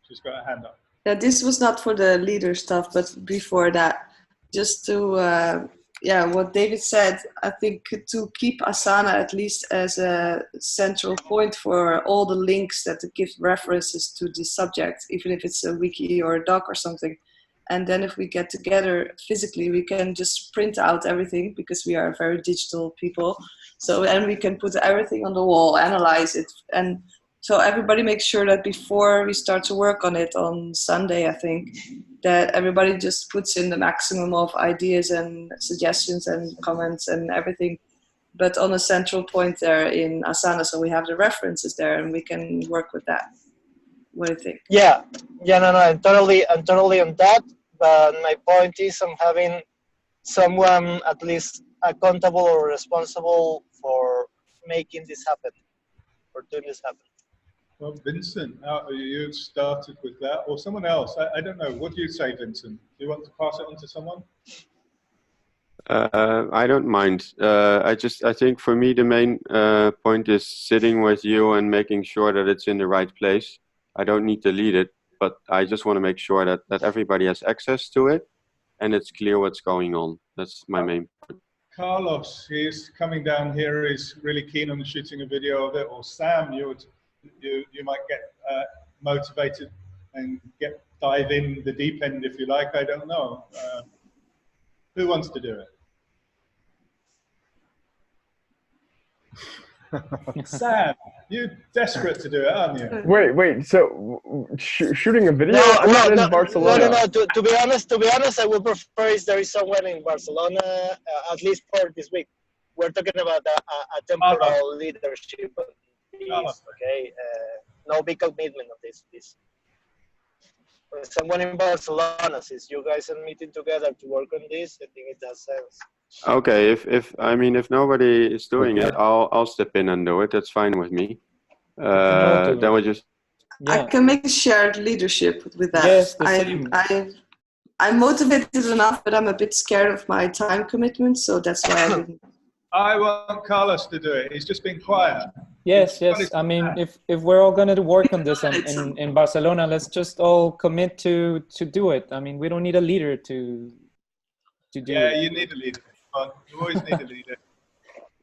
She's got a hand up. Yeah, this was not for the leader stuff, but before that, just to yeah, what David said, I think to keep Asana at least as a central point for all the links that give references to the subject, even if it's a wiki or a doc or something. And then if we get together physically, we can just print out everything because we are very digital people. So, and we can put everything on the wall, analyze it. And so everybody makes sure that before we start to work on it on Sunday, I think, that everybody just puts in the maximum of ideas and suggestions and comments and everything, but on a central point there in Asana, so we have the references there and we can work with that. What do you think? Yeah, no, I'm totally on that. But my point is, I'm having someone at least accountable or responsible for making this happen, for doing this happen. Well, Vincent, you started with that, or someone else. I don't know. What do you say, Vincent? Do you want to pass it on to someone? I don't mind. I think for me the main point is sitting with you and making sure that it's in the right place. I don't need to lead it, but I just want to make sure that everybody has access to it and it's clear what's going on. That's my main point. Carlos, he's coming down here. He's really keen on shooting a video of it. Or Sam, you might get motivated and dive in the deep end if you like. I don't know. Who wants to do it? Sam, you're desperate to do it, aren't you? Wait. So shooting a video? I'm not in Barcelona. No. To be honest, I would prefer if there is someone in Barcelona, at least for this week. We're talking about a temporal leadership. Okay, no big commitment on this. Someone in Barcelona, since you guys are meeting together to work on this, I think it has sense. Okay, if nobody is doing it, I'll step in and do it. That's fine with me. Then we just. Yeah. I can make a shared leadership with that. Yes, I'm motivated enough, but I'm a bit scared of my time commitment, so that's why I didn't. I want Carlos to do it. He's just been quiet. Yes. I mean, if we're all going to work on this in Barcelona, let's just all commit to do it. I mean, we don't need a leader to do it. Yeah, you need a leader. You always need a leader.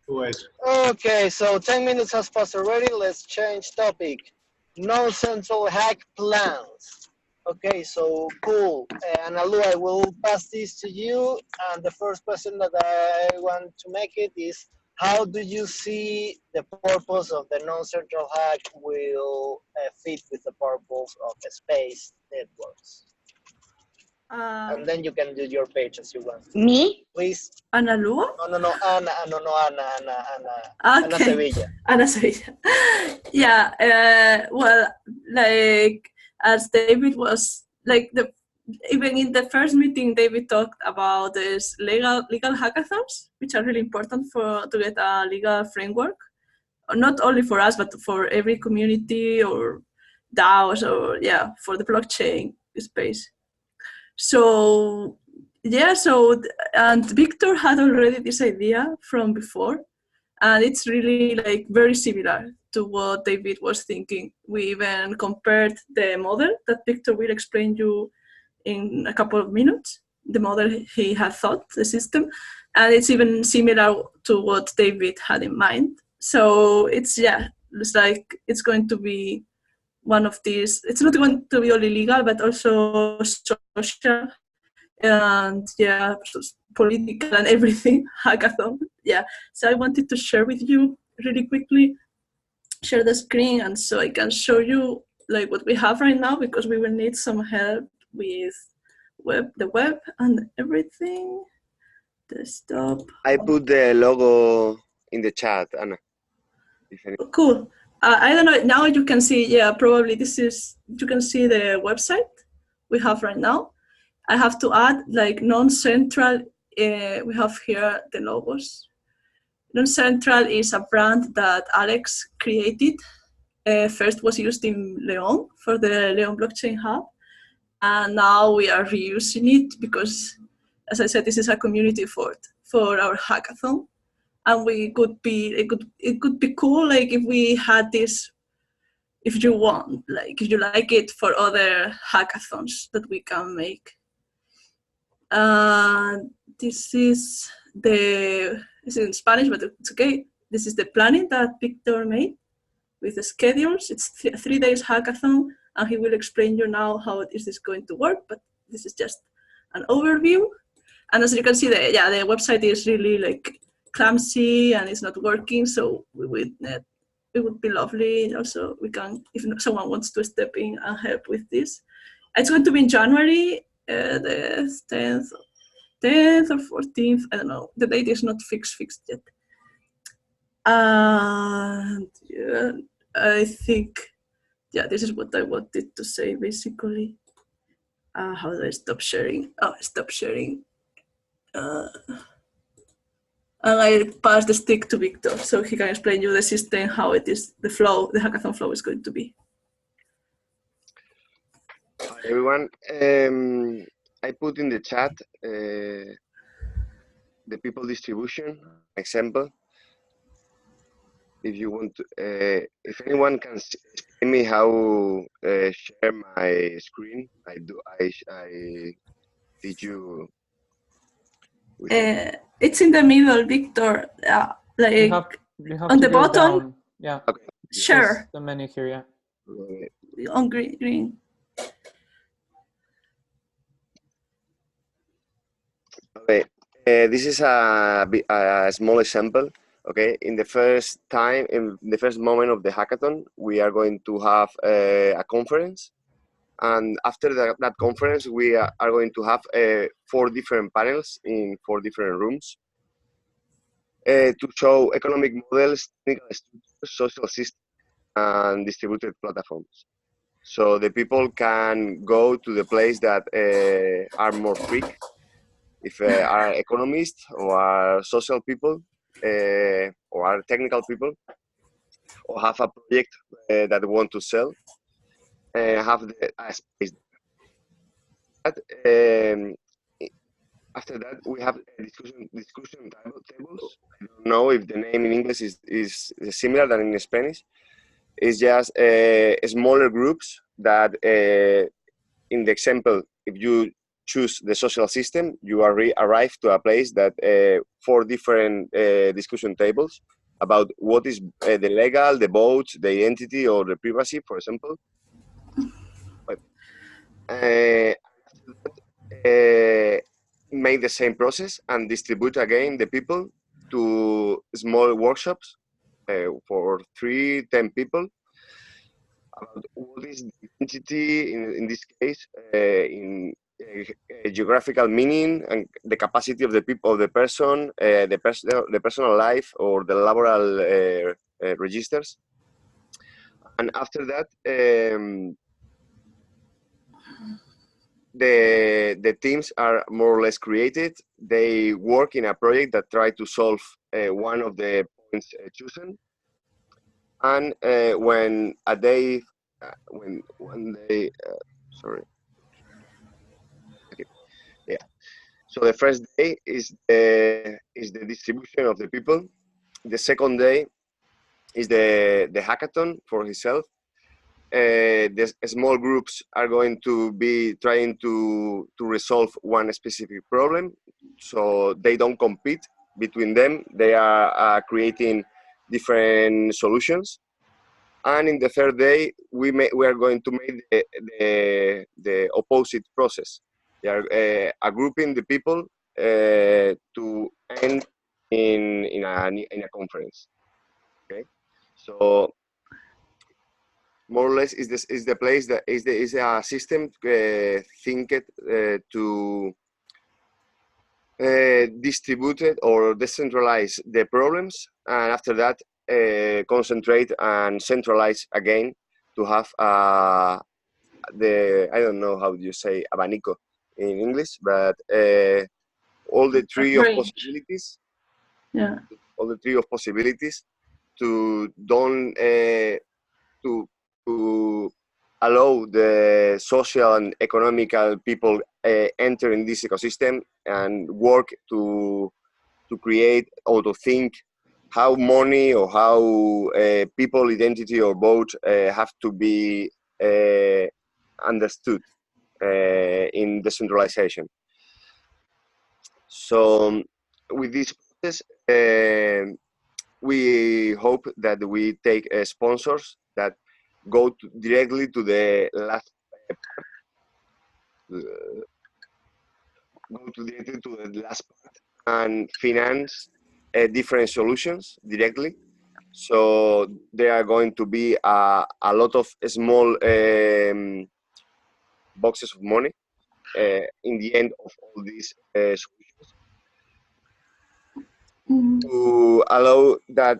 Always. Okay, so 10 minutes has passed already. Let's change topic. No central hack plans. Okay, so cool. Analu, I will pass this to you. And the first question that I want to make it is, how do you see the purpose of the non-central hack will fit with the purpose of the space networks? And then you can do your page as you want. Me? Please. Analu? No, Anna. Okay. Anna Sevilla. Anna Sevilla. Yeah, well, like, as David was, like, even in the first meeting, David talked about this legal hackathons, which are really important to get a legal framework, not only for us, but for every community or DAOs or, for the blockchain space. So, and Victor had already this idea from before, and it's really like very similar to what David was thinking. We even compared the model that Victor will explain you in a couple of minutes, the model he had thought, the system, and it's even similar to what David had in mind. So it's like it's going to be one of these, it's not going to be only legal, but also social and political and everything hackathon. So I wanted to share with you really quickly, share the screen, and so I can show you like what we have right now, because we will need some help with the web and everything. Desktop. I put the logo in the chat, Anna. Cool. I don't know, now you can see, probably you can see the website we have right now. I have to add like non-central, we have here the logos. Non-central is a brand that Alex created. First was used in Leon for the Leon Blockchain Hub. And now we are reusing it because, as I said, this is a community effort for our hackathon. And it could be cool, like if we had this, if you want, like if you like it, for other hackathons that we can make. This is it's in Spanish, but it's okay. This is the planning that Victor made with the schedules. It's 3 days hackathon, and he will explain you now how is this going to work, but this is just an overview. And as you can see, the website is really like clumsy and it's not working, so it would be lovely also if someone wants to step in and help with this. It's going to be in January, the 10th or 14th, I don't know. The date is not fixed yet. And yeah, I think, this is what I wanted to say basically. How do I stop sharing? Oh, stop sharing. And I pass the stick to Victor so he can explain you the system, how it is, the hackathon flow is going to be. Hi everyone. I put in the chat the people distribution example. If you want to, if anyone can explain me how share my screen, I do. I did you. It's in the middle, Victor. Like you have on to the go bottom. down. Yeah. Okay. Share. There's the menu here. Yeah. On green. Okay. This is a small example. Okay. In the first moment of the hackathon, we are going to have a conference. And after that conference, we are going to have 4 different panels in 4 different rooms to show economic models, technical structures, social systems, and distributed platforms. So the people can go to the place that are more freak, if are economists or are social people or are technical people, or have a project that they want to sell. Have a space. After that, we have discussion tables. I don't know if the name in English is similar than in Spanish. It's just smaller groups that, in the example, if you choose the social system, you arrive to a place that 4 different discussion tables about what is the legal, the vote, the identity, or the privacy, for example. Make the same process and distribute again the people to small workshops for 3-10 people about what is the identity in this case, in geographical meaning and the capacity of the people, of the person, the personal life or the laboral registers. And after that, the teams are more or less created. They work in a project that try to solve one of the points chosen. And when one day, sorry. Okay. Yeah. So the first day is the distribution of the people. The second day is the hackathon for itself. The small groups are going to be trying to resolve one specific problem, so they don't compete between them. They are creating different solutions. And in the third day, we are going to make the opposite process. They are grouping the people to end in a conference. Okay, so more or less is the place that is a system thinked to distribute it or decentralize the problems, and after that concentrate and centralize again to have I don't know how you say abanico in English, but all the 3 of possibilities. Yeah. All the 3 of possibilities to don't to allow the social and economical people enter in this ecosystem and work to create or to think how money or how people identity or vote have to be understood in decentralization. So with this process, we hope that we take sponsors that go directly to the last part and finance different solutions directly. So there are going to be a lot of small boxes of money in the end of all these solutions to allow that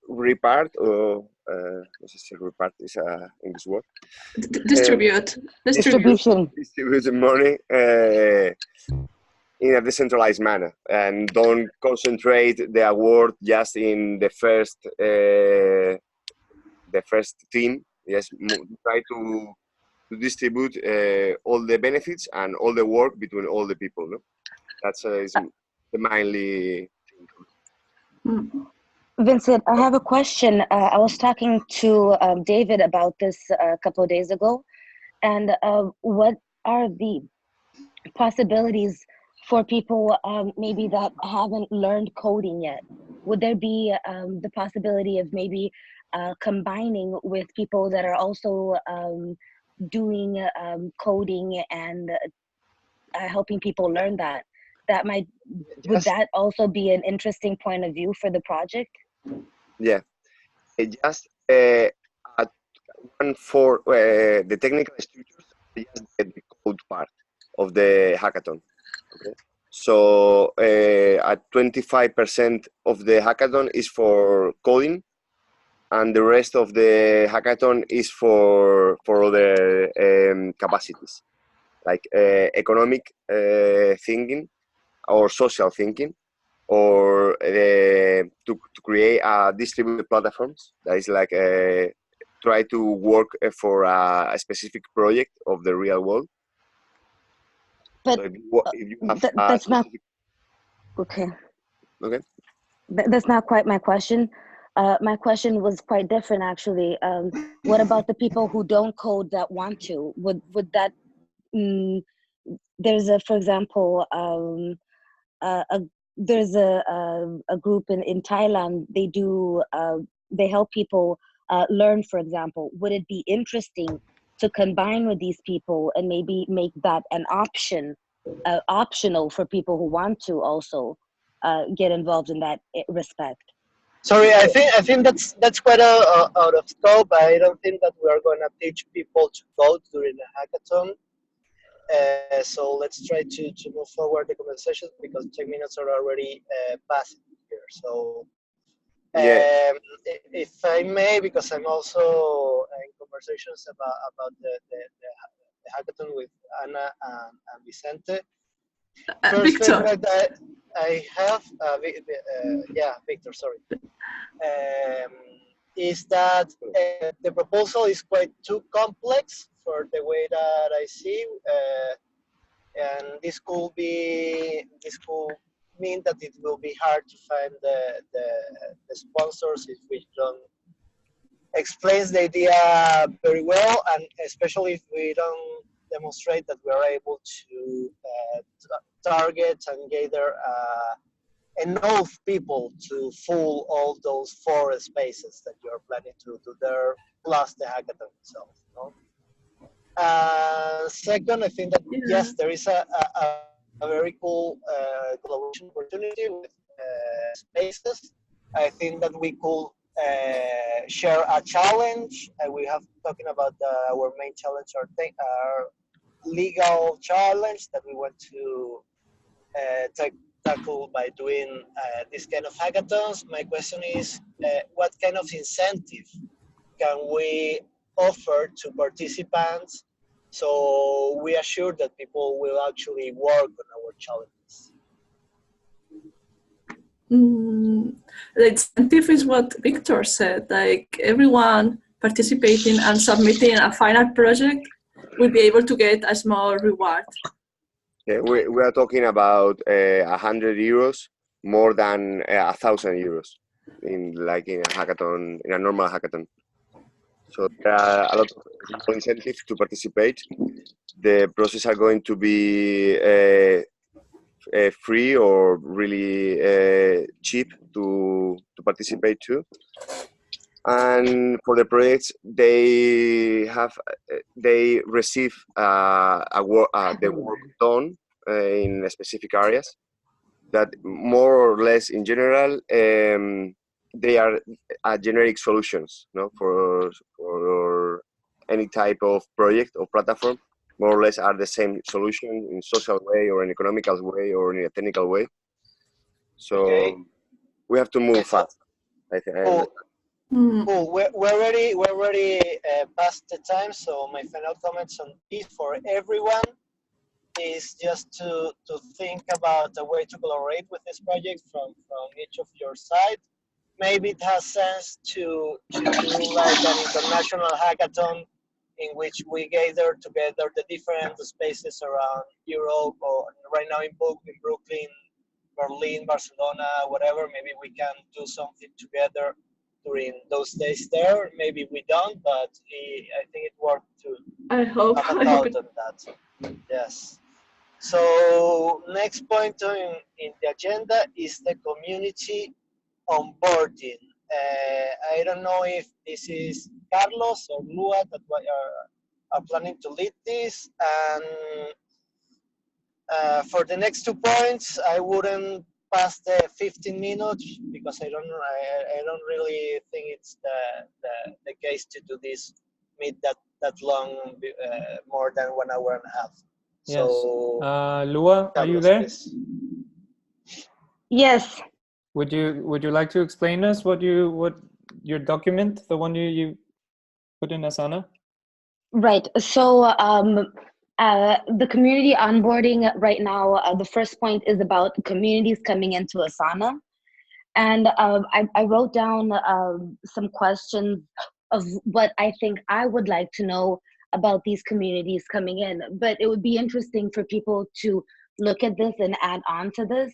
repart, or no sé si repart is a English word. Distribute money in a decentralized manner, and don't concentrate the award just in the first team. Yes, try to distribute all the benefits and all the work between all the people. No? That's is the mainly thing. Vincent, I have a question. I was talking to David about this a couple of days ago, and what are the possibilities for people maybe that haven't learned coding yet? Would there be the possibility of maybe combining with people that are also doing coding and helping people learn that? That might, would that also be an interesting point of view for the project? Yeah, just one for the technical structures, just the code part of the hackathon. Okay, so at 25% of the hackathon is for coding, and the rest of the hackathon is for other capacities, like economic thinking or social thinking, or to create distributed platforms that is like try to work for a specific project of the real world. But so if you have that's not okay. Okay. That's not quite my question. My question was quite different, actually. What about the people who don't code that want to? Would that there's a, for example, there's a group in Thailand. They do they help people learn, for example. Would it be interesting to combine with these people and maybe make that an option, optional for people who want to also get involved in that respect? Sorry, I think that's quite out of scope. I don't think that we are going to teach people to code during a hackathon. So let's try to move forward the conversation, because 10 minutes are already passing here. So if I may, because I'm also in conversations about the hackathon with Ana and Vicente. First Victor. thing that I have, Victor, sorry, is that the proposal is quite too complex for the way that I see, and this could mean that it will be hard to find the sponsors if we don't explain the idea very well, and especially if we don't demonstrate that we are able to target and gather enough people to fill all those 4 spaces that you're planning to do there, plus the hackathon itself. No? Second, I think that yes, there is a very cool collaboration opportunity with spaces. I think that we could share a challenge. We have talking about our main challenge, our legal challenge that we want to tackle by doing this kind of hackathons. My question is, what kind of incentive can we offer to participants so we assure that people will actually work on our challenges? The incentive is what Victor said, like everyone participating and submitting a final project will be able to get a small reward. Yeah, we are talking about 100 euros, more than 1,000 euros in a hackathon, in a normal hackathon. So there are a lot of incentives to participate. The process are going to be free or really cheap to participate to. And for the projects, they receive the work done in specific areas that more or less in general they are generic solutions, no, for any type of project or platform. More or less are the same solution in social way or in economical way or in a technical way. So we have to move fast, I think. Cool. We're already past the time, so my final comments on this for everyone is just to think about a way to collaborate with this project from each of your side. Maybe it has sense to do like an international hackathon in which we gather together the different spaces around Europe, or right now in Brooklyn, Berlin, Barcelona, whatever. Maybe we can do something together during those days there. Maybe we don't, but I think it worked to have a thought on that. Yes. So next point in the agenda is the community onboarding. I don't know if this is Carlos or Lua that are planning to lead this. And for the next 2 points, I wouldn't pass the 15 minutes because I don't really think it's the case to do this meet that long, more than 1 hour and a half. Yes. So, Lua, are you there? Please. Yes. Would you like to explain us what your document, the one you put in Asana? Right. So the community onboarding right now, the first point is about communities coming into Asana. And I wrote down some questions of what I think I would like to know about these communities coming in. But it would be interesting for people to look at this and add on to this.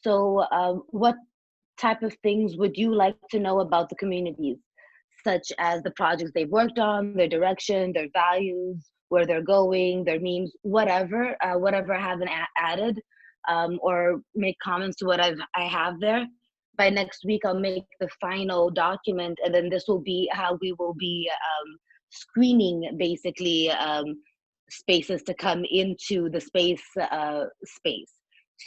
So what type of things would you like to know about the communities, such as the projects they've worked on, their direction, their values, where they're going, their memes, whatever I haven't added, or make comments to what I have there. By next week, I'll make the final document, and then this will be how we will be screening basically spaces to come into the space.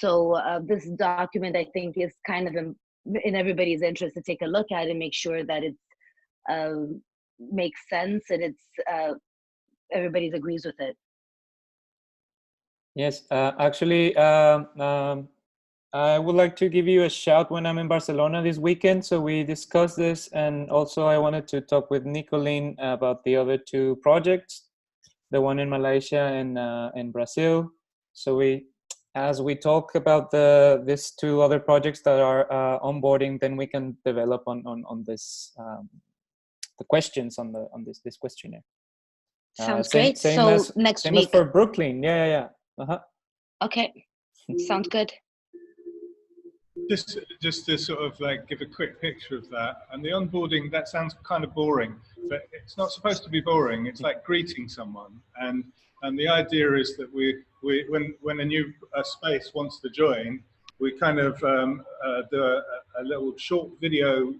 So this document, I think, is kind of in everybody's interest to take a look at and make sure that it makes sense and it's everybody agrees with it. Yes, actually, I would like to give you a shout when I'm in Barcelona this weekend. So we discussed this, and also I wanted to talk with Nicolene about the other 2 projects, the one in Malaysia and in Brazil. So as we talk about these 2 other projects that are onboarding, then we can develop on this the questions on this questionnaire. Sounds great. So next same week. as for Brooklyn. Yeah. Okay, sounds good. Just to sort of like give a quick picture of that, and the onboarding, that sounds kind of boring, but it's not supposed to be boring. It's like greeting someone, and the idea is that when a new space wants to join, we kind of do a little short video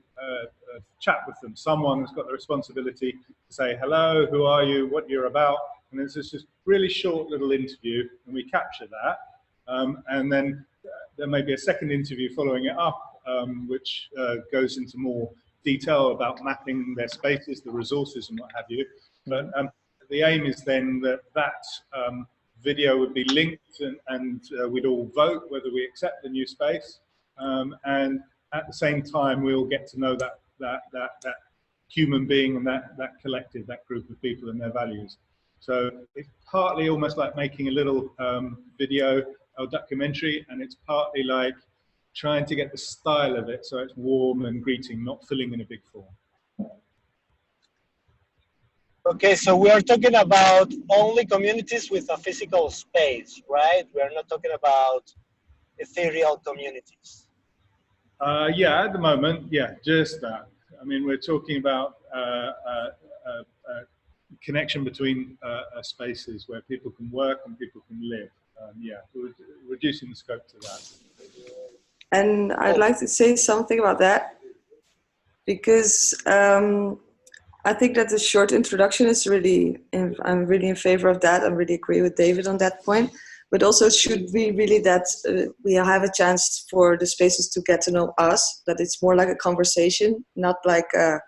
chat with them. Someone has got the responsibility to say hello, who are you, what you're about, and it's just this really short little interview, and we capture that, and then there may be a second interview following it up, which goes into more detail about mapping their spaces, the resources and what have you. But the aim is then that video would be linked, and we'd all vote whether we accept the new space. And at the same time, we'll get to know that human being and that collective, that group of people and their values. So it's partly almost like making a little video or documentary, and it's partly like trying to get the style of it so it's warm and greeting, not filling in a big form. Okay, so we are talking about only communities with a physical space, right? We are not talking about ethereal communities. Yeah, at the moment, yeah, just that. I mean, we're talking about connection between spaces where people can work and people can live. yeah, we're reducing the scope to that. And I'd like to say something about that because I think that the short introduction is really, I'm really in favor of that. I really agree with David on that point. But also it should be really that we have a chance for the spaces to get to know us, that it's more like a conversation, not like a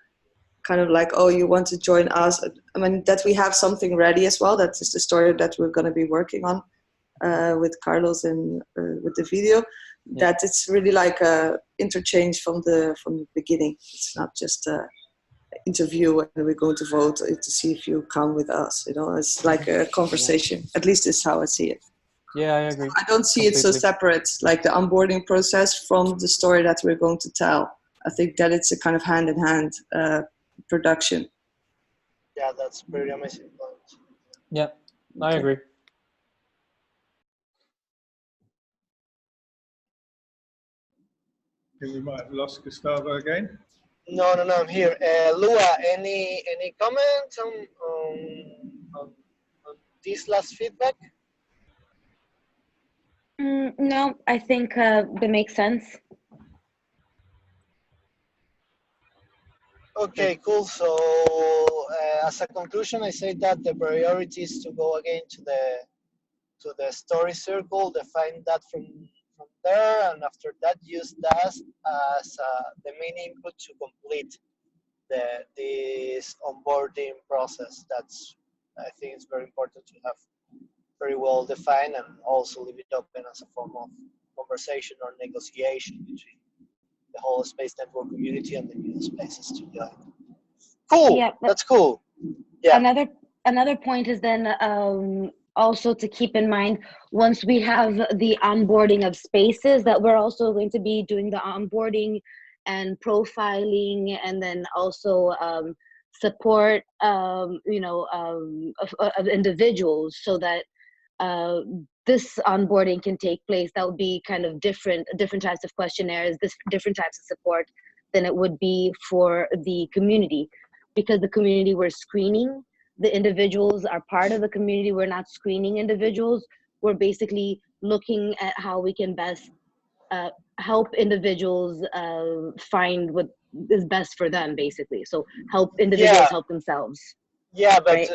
kind of like, oh, you want to join us. I mean, that we have something ready as well. That is the story that we're going to be working on with Carlos and with the video. Yeah. That it's really like a interchange from the beginning. It's not just a interview and we're going to vote to see if you come with us. You know, it's like a conversation. At least it's how I see it. Yeah, I agree. I don't see it so separate, like the onboarding process from the story that we're going to tell. I think that it's a kind of hand-in-hand production. Yeah, that's pretty amazing point. Yeah, I agree. I think we might have lost Gustavo again. No, I'm here. Lua, any comments on this last feedback? No, I think that makes sense. Okay, cool. So as a conclusion, I say that the priority is to go again to the story circle, define that from there, and after that, use that as the main input to complete this onboarding process. That's, I think it's very important to have very well defined and also leave it open as a form of conversation or negotiation between the whole space network community and the new spaces to join. Cool. Yeah, that's cool. Yeah. Another point is then also to keep in mind, once we have the onboarding of spaces, that we're also going to be doing the onboarding and profiling, and then also support of individuals, so that this onboarding can take place. That would be kind of different types of questionnaires, different types of support than it would be for the community, because the community we're screening. The individuals are part of the community. We're not screening individuals. We're basically looking at how we can best help individuals find what is best for them, basically. So help individuals help themselves. Yeah, but right?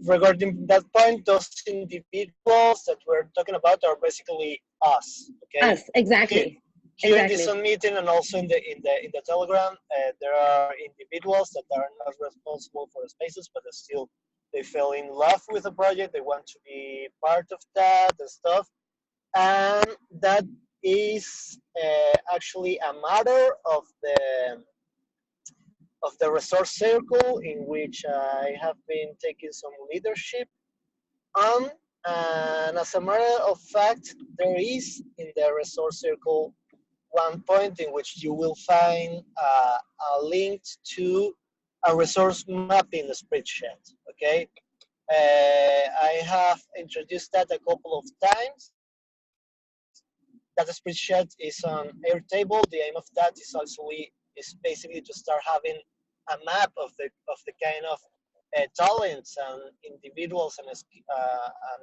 regarding that point, those individuals that we're talking about are basically us. Okay. Us, exactly. Here in this Zoom meeting and also in the Telegram, there are individuals that are not responsible for the spaces, but they fell in love with the project. They want to be part of that and stuff, and that is actually a matter of the resource circle, in which I have been taking some leadership on. And as a matter of fact, there is in the resource circle one point in which you will find a link to a resource mapping spreadsheet. Okay, I have introduced that a couple of times. That spreadsheet is on Airtable. The aim of that is basically to start having a map of the kind of talents and individuals and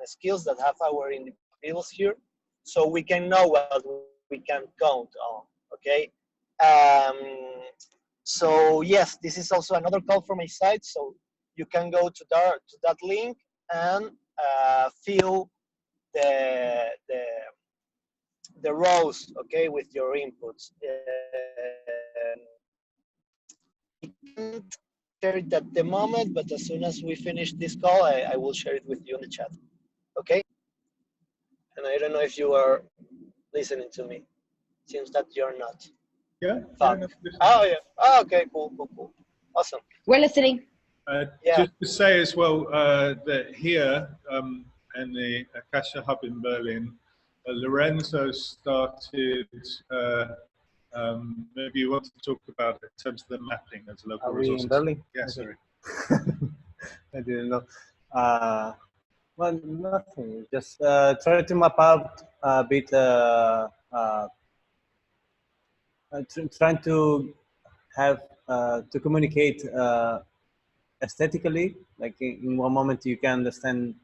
skills that have our individuals here, so we can know what we can count on. Okay. So yes, this is also another call from my side. So you can go to that link and fill the rows, okay, with your inputs. I can't share it at the moment, but as soon as we finish this call, I will share it with you in the chat. Okay. And I don't know if you are listening to me. Seems that you're not. Yeah. Oh yeah. Oh, okay. Cool. Awesome. We're listening. Just to say as well that here in the Akasha Hub in Berlin, Lorenzo started. Maybe you want to talk about it in terms of the mapping as a local resource. In Berlin? Yeah, sorry. I didn't know. Well, nothing. Just try to map out a bit. Trying to have to communicate aesthetically. Like in one moment you can understand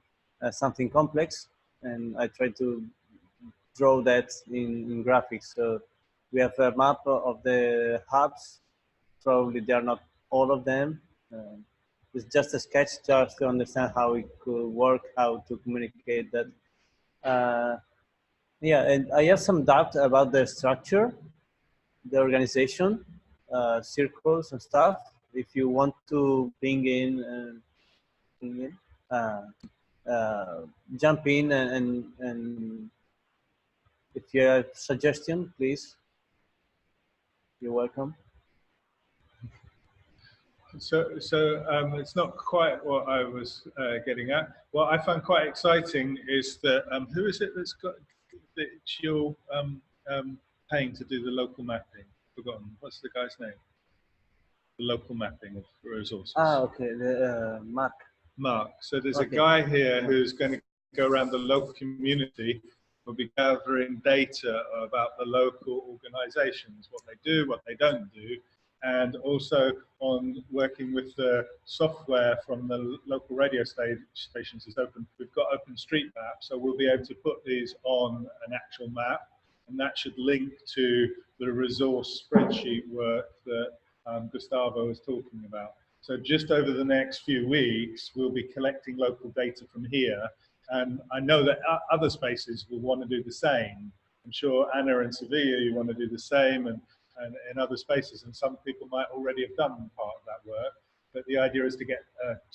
something complex, and I try to draw that in graphics. So we have a map of the hubs. Probably they are not all of them. It's just a sketch just to understand how it could work, how to communicate that. Yeah, and I have some doubt about the structure, the organization, circles and stuff. If you want to bring in, uh, jump in and if you have suggestion, please, you're welcome. So it's not quite what I was getting at. What I find quite exciting is that who is it that you're paying to do the local mapping? Forgotten. What's the guy's name? The local mapping of resources. Ah, okay. The Mark. Mark. So there's Okay. a guy here who's going to go around the local community. We'll be gathering data about the local organisations, what they do, what they don't do, and also on working with the software from the local radio stations is open. We've got OpenStreetMap, so we'll be able to put these on an actual map, and that should link to the resource spreadsheet work that Gustavo was talking about. So just over the next few weeks, we'll be collecting local data from here. And I know that other spaces will want to do the same. I'm sure Anna and Sevilla, you want to do the same, and in other spaces, and some people might already have done part of that work. But the idea is to get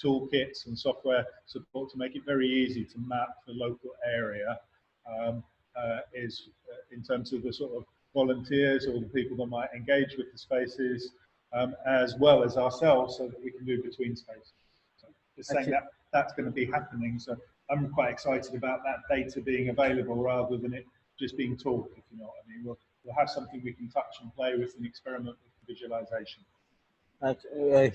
toolkits and software support to make it very easy to map the local area, in terms of the sort of volunteers or the people that might engage with the spaces, as well as ourselves, so that we can do between spaces. So just saying that that's going to be happening. So I'm quite excited about that data being available rather than it just being talk, if you know what I mean. We'll have something we can touch and play with and experiment with visualization.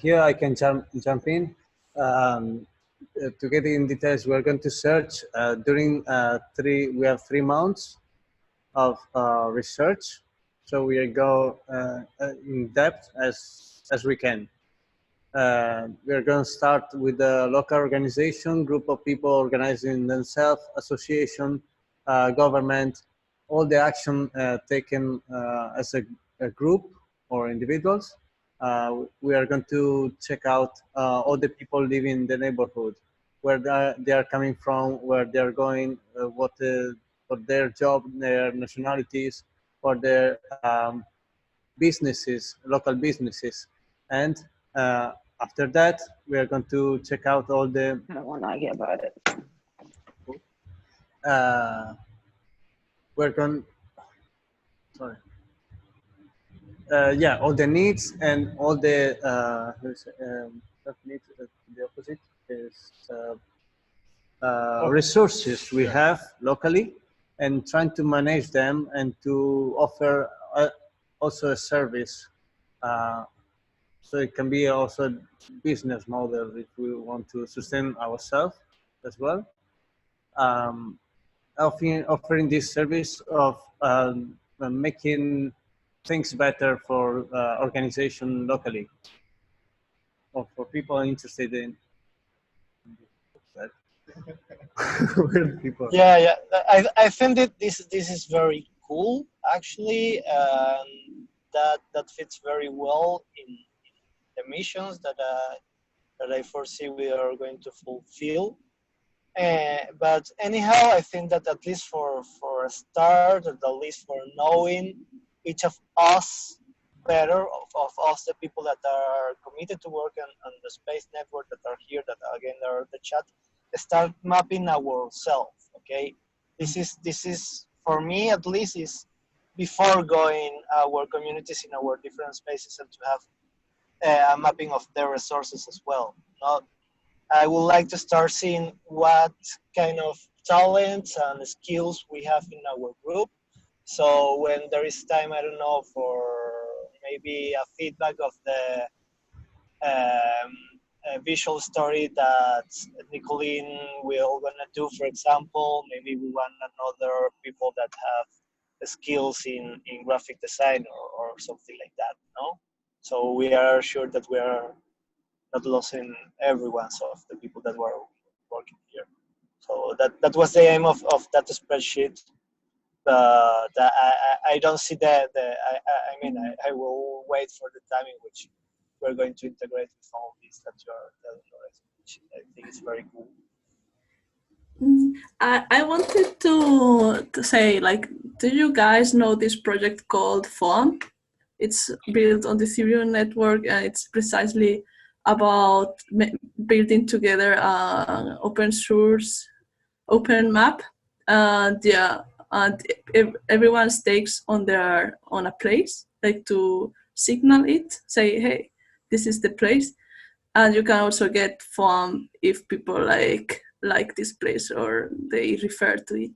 Here I can jump in. To get in details, we're going to search during we have 3 months of research. So we go in depth as we can. We're going to start with a local organization, group of people organizing themselves, association, government, all the action taken as a group or individuals. We are going to check out all the people living in the neighborhood, where they are coming from, where they are going, what their job, their nationalities, for their businesses, local businesses. And after that, we are going to check out all the... I don't want to argue about it. We're going... Sorry. Yeah, all the needs and all the... not needs, the opposite is resources we have locally, and trying to manage them and to offer also a service. So it can be also a business model if we want to sustain ourselves as well. Offering this service of making things better for organization locally, or for people interested in people. Yeah. I think that this is very cool, actually. That fits very well in the missions that I foresee we are going to fulfill. But anyhow, I think that at least for a start, at least for knowing each of us better, of us, the people that are committed to work on the space network that are here, that again are the chat, start mapping ourselves. Okay, this is for me at least is before going our communities in our different spaces, and to have a mapping of their resources as well. I would like to start seeing what kind of talents and skills we have in our group. So when there is time, I don't know, for maybe a feedback of the visual story that Nicolene will gonna do, for example, maybe we want another people that have skills in graphic design or something like that, no? So we are sure that we are not losing everyone of the people that were working here. So that was the aim of that spreadsheet. But I don't see that. I mean, I will wait for the time in which we're going to integrate with all this that you're telling us, which I think is very cool. I wanted to say, like, do you guys know this project called FOAM? It's built on the Ethereum network, and it's precisely about building together an open source, open map. And yeah, and everyone stakes on a place, like to signal it, say, hey, this is the place. And you can also get FOAM if people like this place or they refer to it.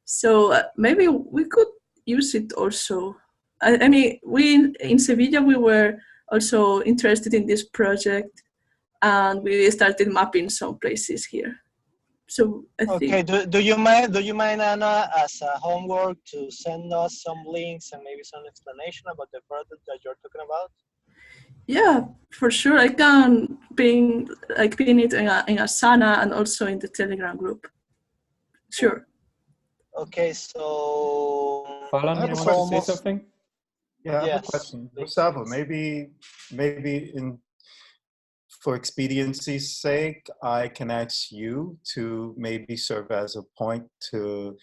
So maybe we could use it also. I mean, we in Sevilla, we were also interested in this project, and we started mapping some places here. So I Okay, think. do you mind, Anna, as a homework to send us some links and maybe some explanation about the product that you're talking about? Yeah, for sure. I can pin it in Asana and also in the Telegram group. Sure. Okay, so Falan, you want to say something? Yeah, I have Yes, a question. please, Gustavo, please. maybe for expediency's sake, I can ask you to maybe serve as a point to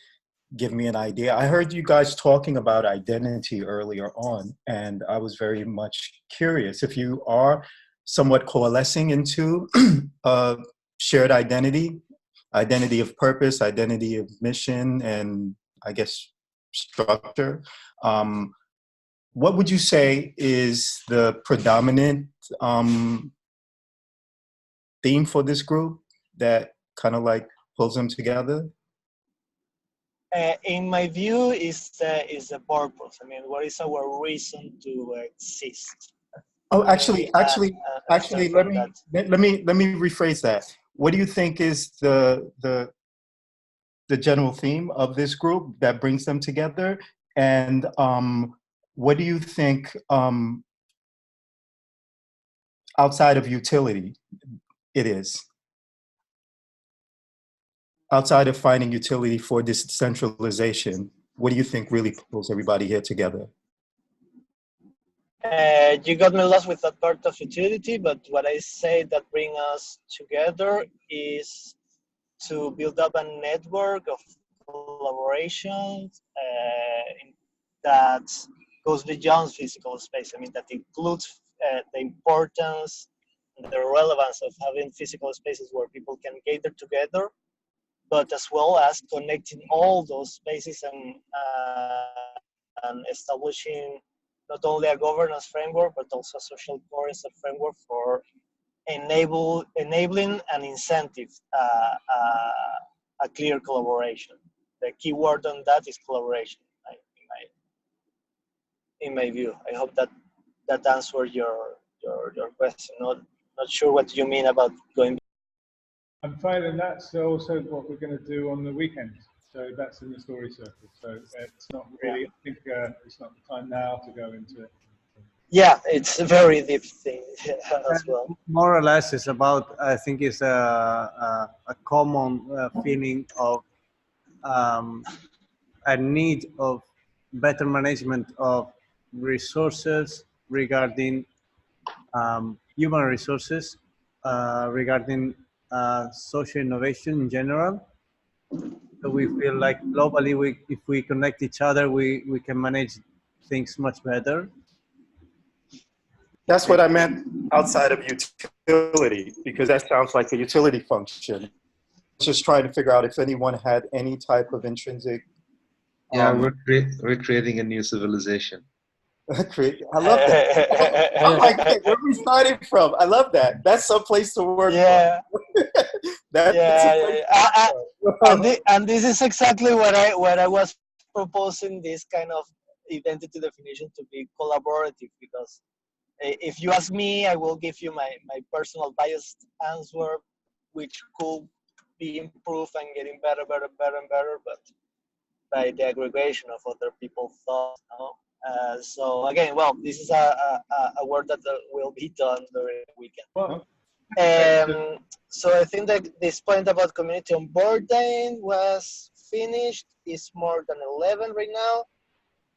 give me an idea. I heard you guys talking about identity earlier on, and I was very much curious if you are somewhat coalescing into a shared identity of purpose, identity of mission, and I guess structure. What would you say is the predominant theme for this group that kind of like pulls them together? In my view, is the purpose. I mean, what is our reason to exist? Oh, actually, let me rephrase that. What do you think is the general theme of this group that brings them together? And what do you think outside of utility it is? Outside of finding utility for this decentralization, what do you think really pulls everybody here together? You got me lost with that part of utility, but what I say that bring us together is to build up a network of collaboration that goes beyond physical space. I mean, that includes the importance and the relevance of having physical spaces where people can gather together, but as well as connecting all those spaces and establishing not only a governance framework, but also a social cohesion framework for enabling and incentive a clear collaboration. The key word on that is collaboration, in my view. I hope that answered your question. Not sure what you mean about going. I'm finding that's also what we're going to do on the weekend. So that's in the story circle. So it's not really, I think it's not the time now to go into it. Yeah, it's a very deep thing as well. More or less, it's about, I think it's a common feeling of a need of better management of resources regarding human resources, regarding social innovation in general. So we feel like globally, if we connect each other, we can manage things much better. That's what I meant outside of utility, because that sounds like a utility function. Just trying to figure out if anyone had any type of intrinsic. Yeah, we're creating a new civilization. I love that. I'm like, hey, where are we starting from? I love that. That's some place to work. Yeah. Yeah. And this is exactly what I was proposing, this kind of identity definition to be collaborative, because if you ask me, I will give you my personal biased answer, which could be improved and getting better, but by the aggregation of other people's thoughts. No? So again, well, this is a work that will be done during the weekend. Well, So I think that this point about community onboarding was finished. It's more than 11 right now.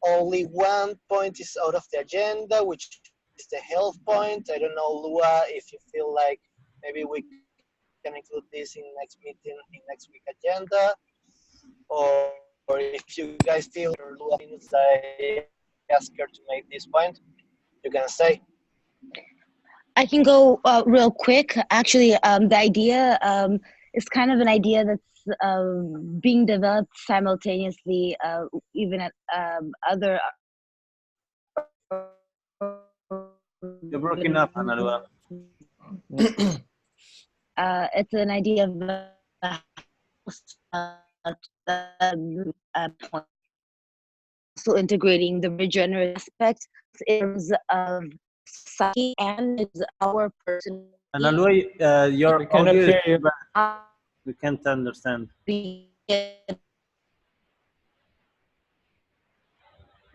Only one point is out of the agenda, which is the health point. I don't know, Lua, if you feel like maybe we can include this in next meeting, in next week agenda, or if you guys feel Lua minutes I ask her to make this point, you can say. I can go real quick. Actually, the idea is kind of an idea that's being developed simultaneously, even at other. You're broken up, Analua. It's an idea of also integrating the regenerative aspect in terms of society and our personal. Analua, your We cannot audio hear you. is, we can't understand.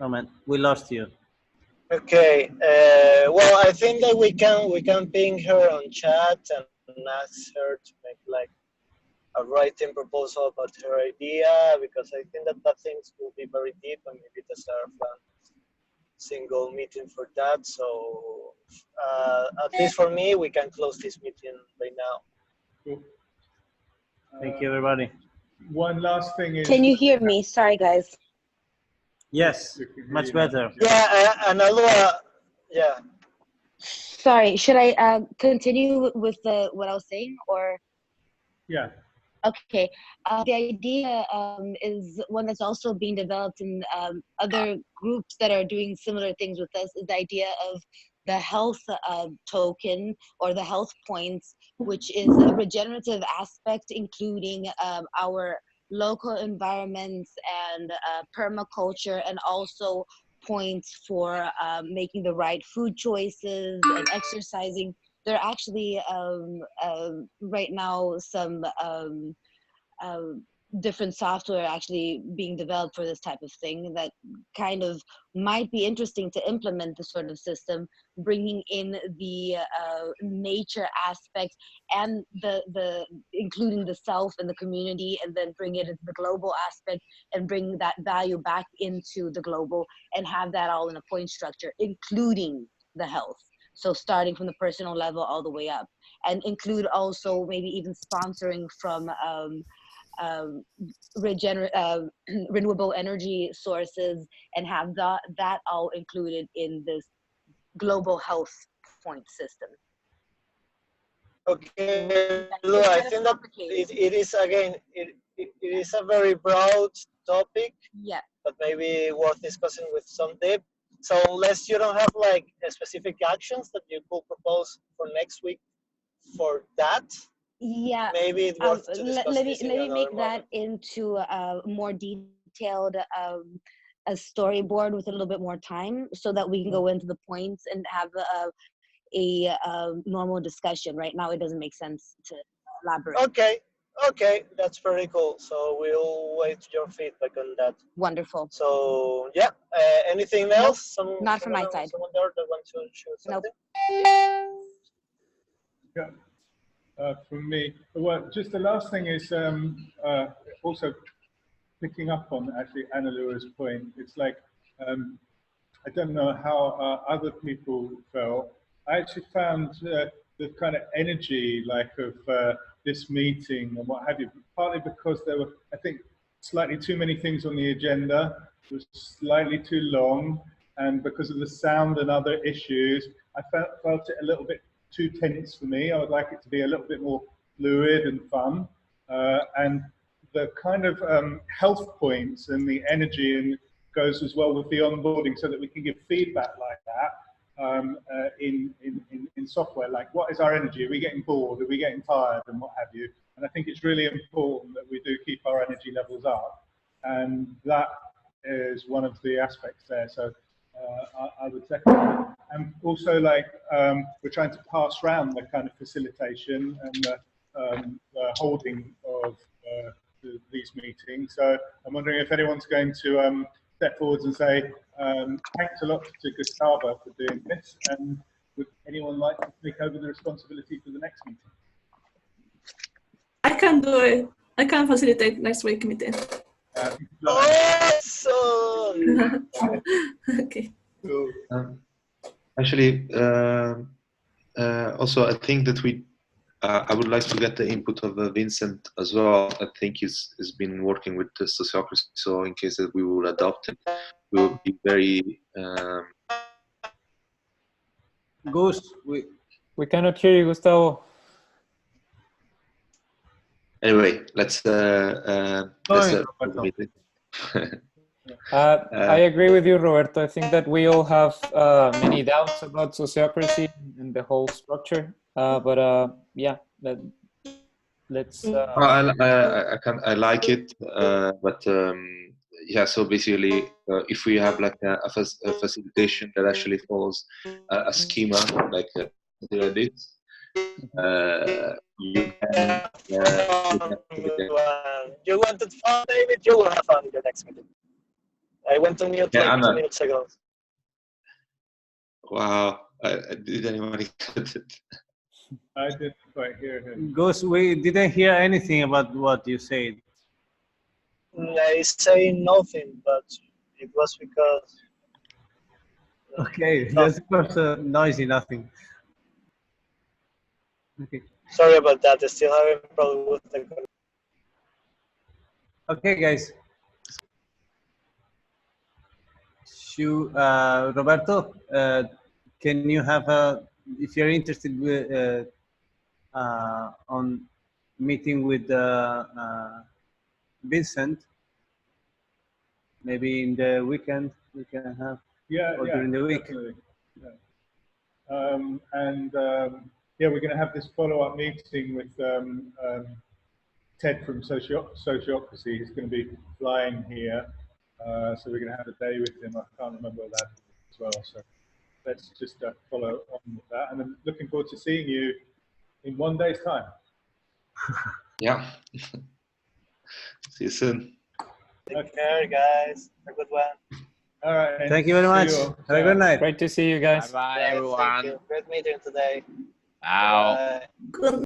Oh man, we lost you. Okay. Well, I think that we can ping her on chat and ask her to make like a writing proposal about her idea, because I think that things will be very deep and maybe deserve a single meeting for that. So at least for me, we can close this meeting right now. Cool. Thank you, everybody. One last thing is. Can you hear me? Sorry, guys. Yes, much better. Yeah, Analua, yeah. Sorry, should I continue with what I was saying, or? Yeah. Okay, the idea is one that's also being developed in other groups that are doing similar things with us, is the idea of the health token or the health points, which is a regenerative aspect, including our local environments and permaculture, and also points for making the right food choices and exercising. There are actually right now some different software actually being developed for this type of thing that kind of might be interesting to implement this sort of system, bringing in the nature aspect and the including the self and the community, and then bring it into the global aspect and bring that value back into the global and have that all in a point structure, including the health. So starting from the personal level all the way up, and include also maybe even sponsoring from renewable energy sources, and have that all included in this global health point system. Okay, look, I think that it is, again, it is a very broad topic. Yeah. But maybe worth discussing with some depth. So unless you don't have like specific actions that you could propose for next week for that, yeah, maybe it's worth to discuss let this me in make another that into a more detailed a storyboard with a little bit more time, so that we can go into the points and have a normal discussion. Right now, it doesn't make sense to elaborate. Okay, that's very cool. So we'll wait your feedback on that. Wonderful. So yeah, anything else? Nope, not from my side. Someone there that wants to share something? Nope. Yeah. From me, well, just the last thing is also picking up on actually Analua's point. It's like I don't know how other people felt. I actually found the kind of energy like of this meeting and what have you, partly because there were, I think, slightly too many things on the agenda. It was slightly too long, and because of the sound and other issues, I felt it a little bit too tense for me. I would like it to be a little bit more fluid and fun, and the kind of health points and the energy and goes as well with the onboarding, so that we can give feedback like that in software. Like, what is our energy? Are we getting bored? Are we getting tired? And what have you? And I think it's really important that we do keep our energy levels up, and that is one of the aspects there. So I would second that. And also, like, we're trying to pass around the kind of facilitation and the holding of these meetings. So I'm wondering if anyone's going to step forwards and say thanks a lot to Gustavo for doing this, and Would anyone like to take over the responsibility for the next meeting? I can do it. I can facilitate next week meeting. Awesome! Okay. Actually, also I think that I would like to get the input of Vincent as well. I think he's been working with the sociocracy, so in case that we will adopt it, we will be very. Gus, we cannot hear you, Gustavo. Anyway, let's have the meeting. I agree with you, Roberto. I think that we all have many doubts about sociocracy and the whole structure. But yeah, let's. I like it, but yeah. So basically, if we have like a facilitation that actually follows a schema like this, you can. You wanted fun, David? You will have fun in the next meeting. I went on mute like 2 minutes ago. Wow, did anyone get it? I didn't quite hear him. Gus, we didn't hear anything about what you said. I say nothing, but it was because. Okay, that's because noisy, nothing. Okay. Sorry about that. I still having a problem with the. Okay, guys. Roberto, can you have if you're interested on meeting with Vincent, maybe in the weekend we can have, or during the week. Yeah. Yeah, we're going to have this follow-up meeting with Ted from Sociocracy. He's going to be flying here. So we're going to have a day with him. I can't remember that as well. So let's just follow on with that. And I'm looking forward to seeing you in 1 day's time. Yeah. See you soon. Take care, guys. Have a good one. All right. Thank you very much. Have a good night. Great to see you guys. Bye, everyone. Thank you. Great meeting today. Ciao. Bye. Good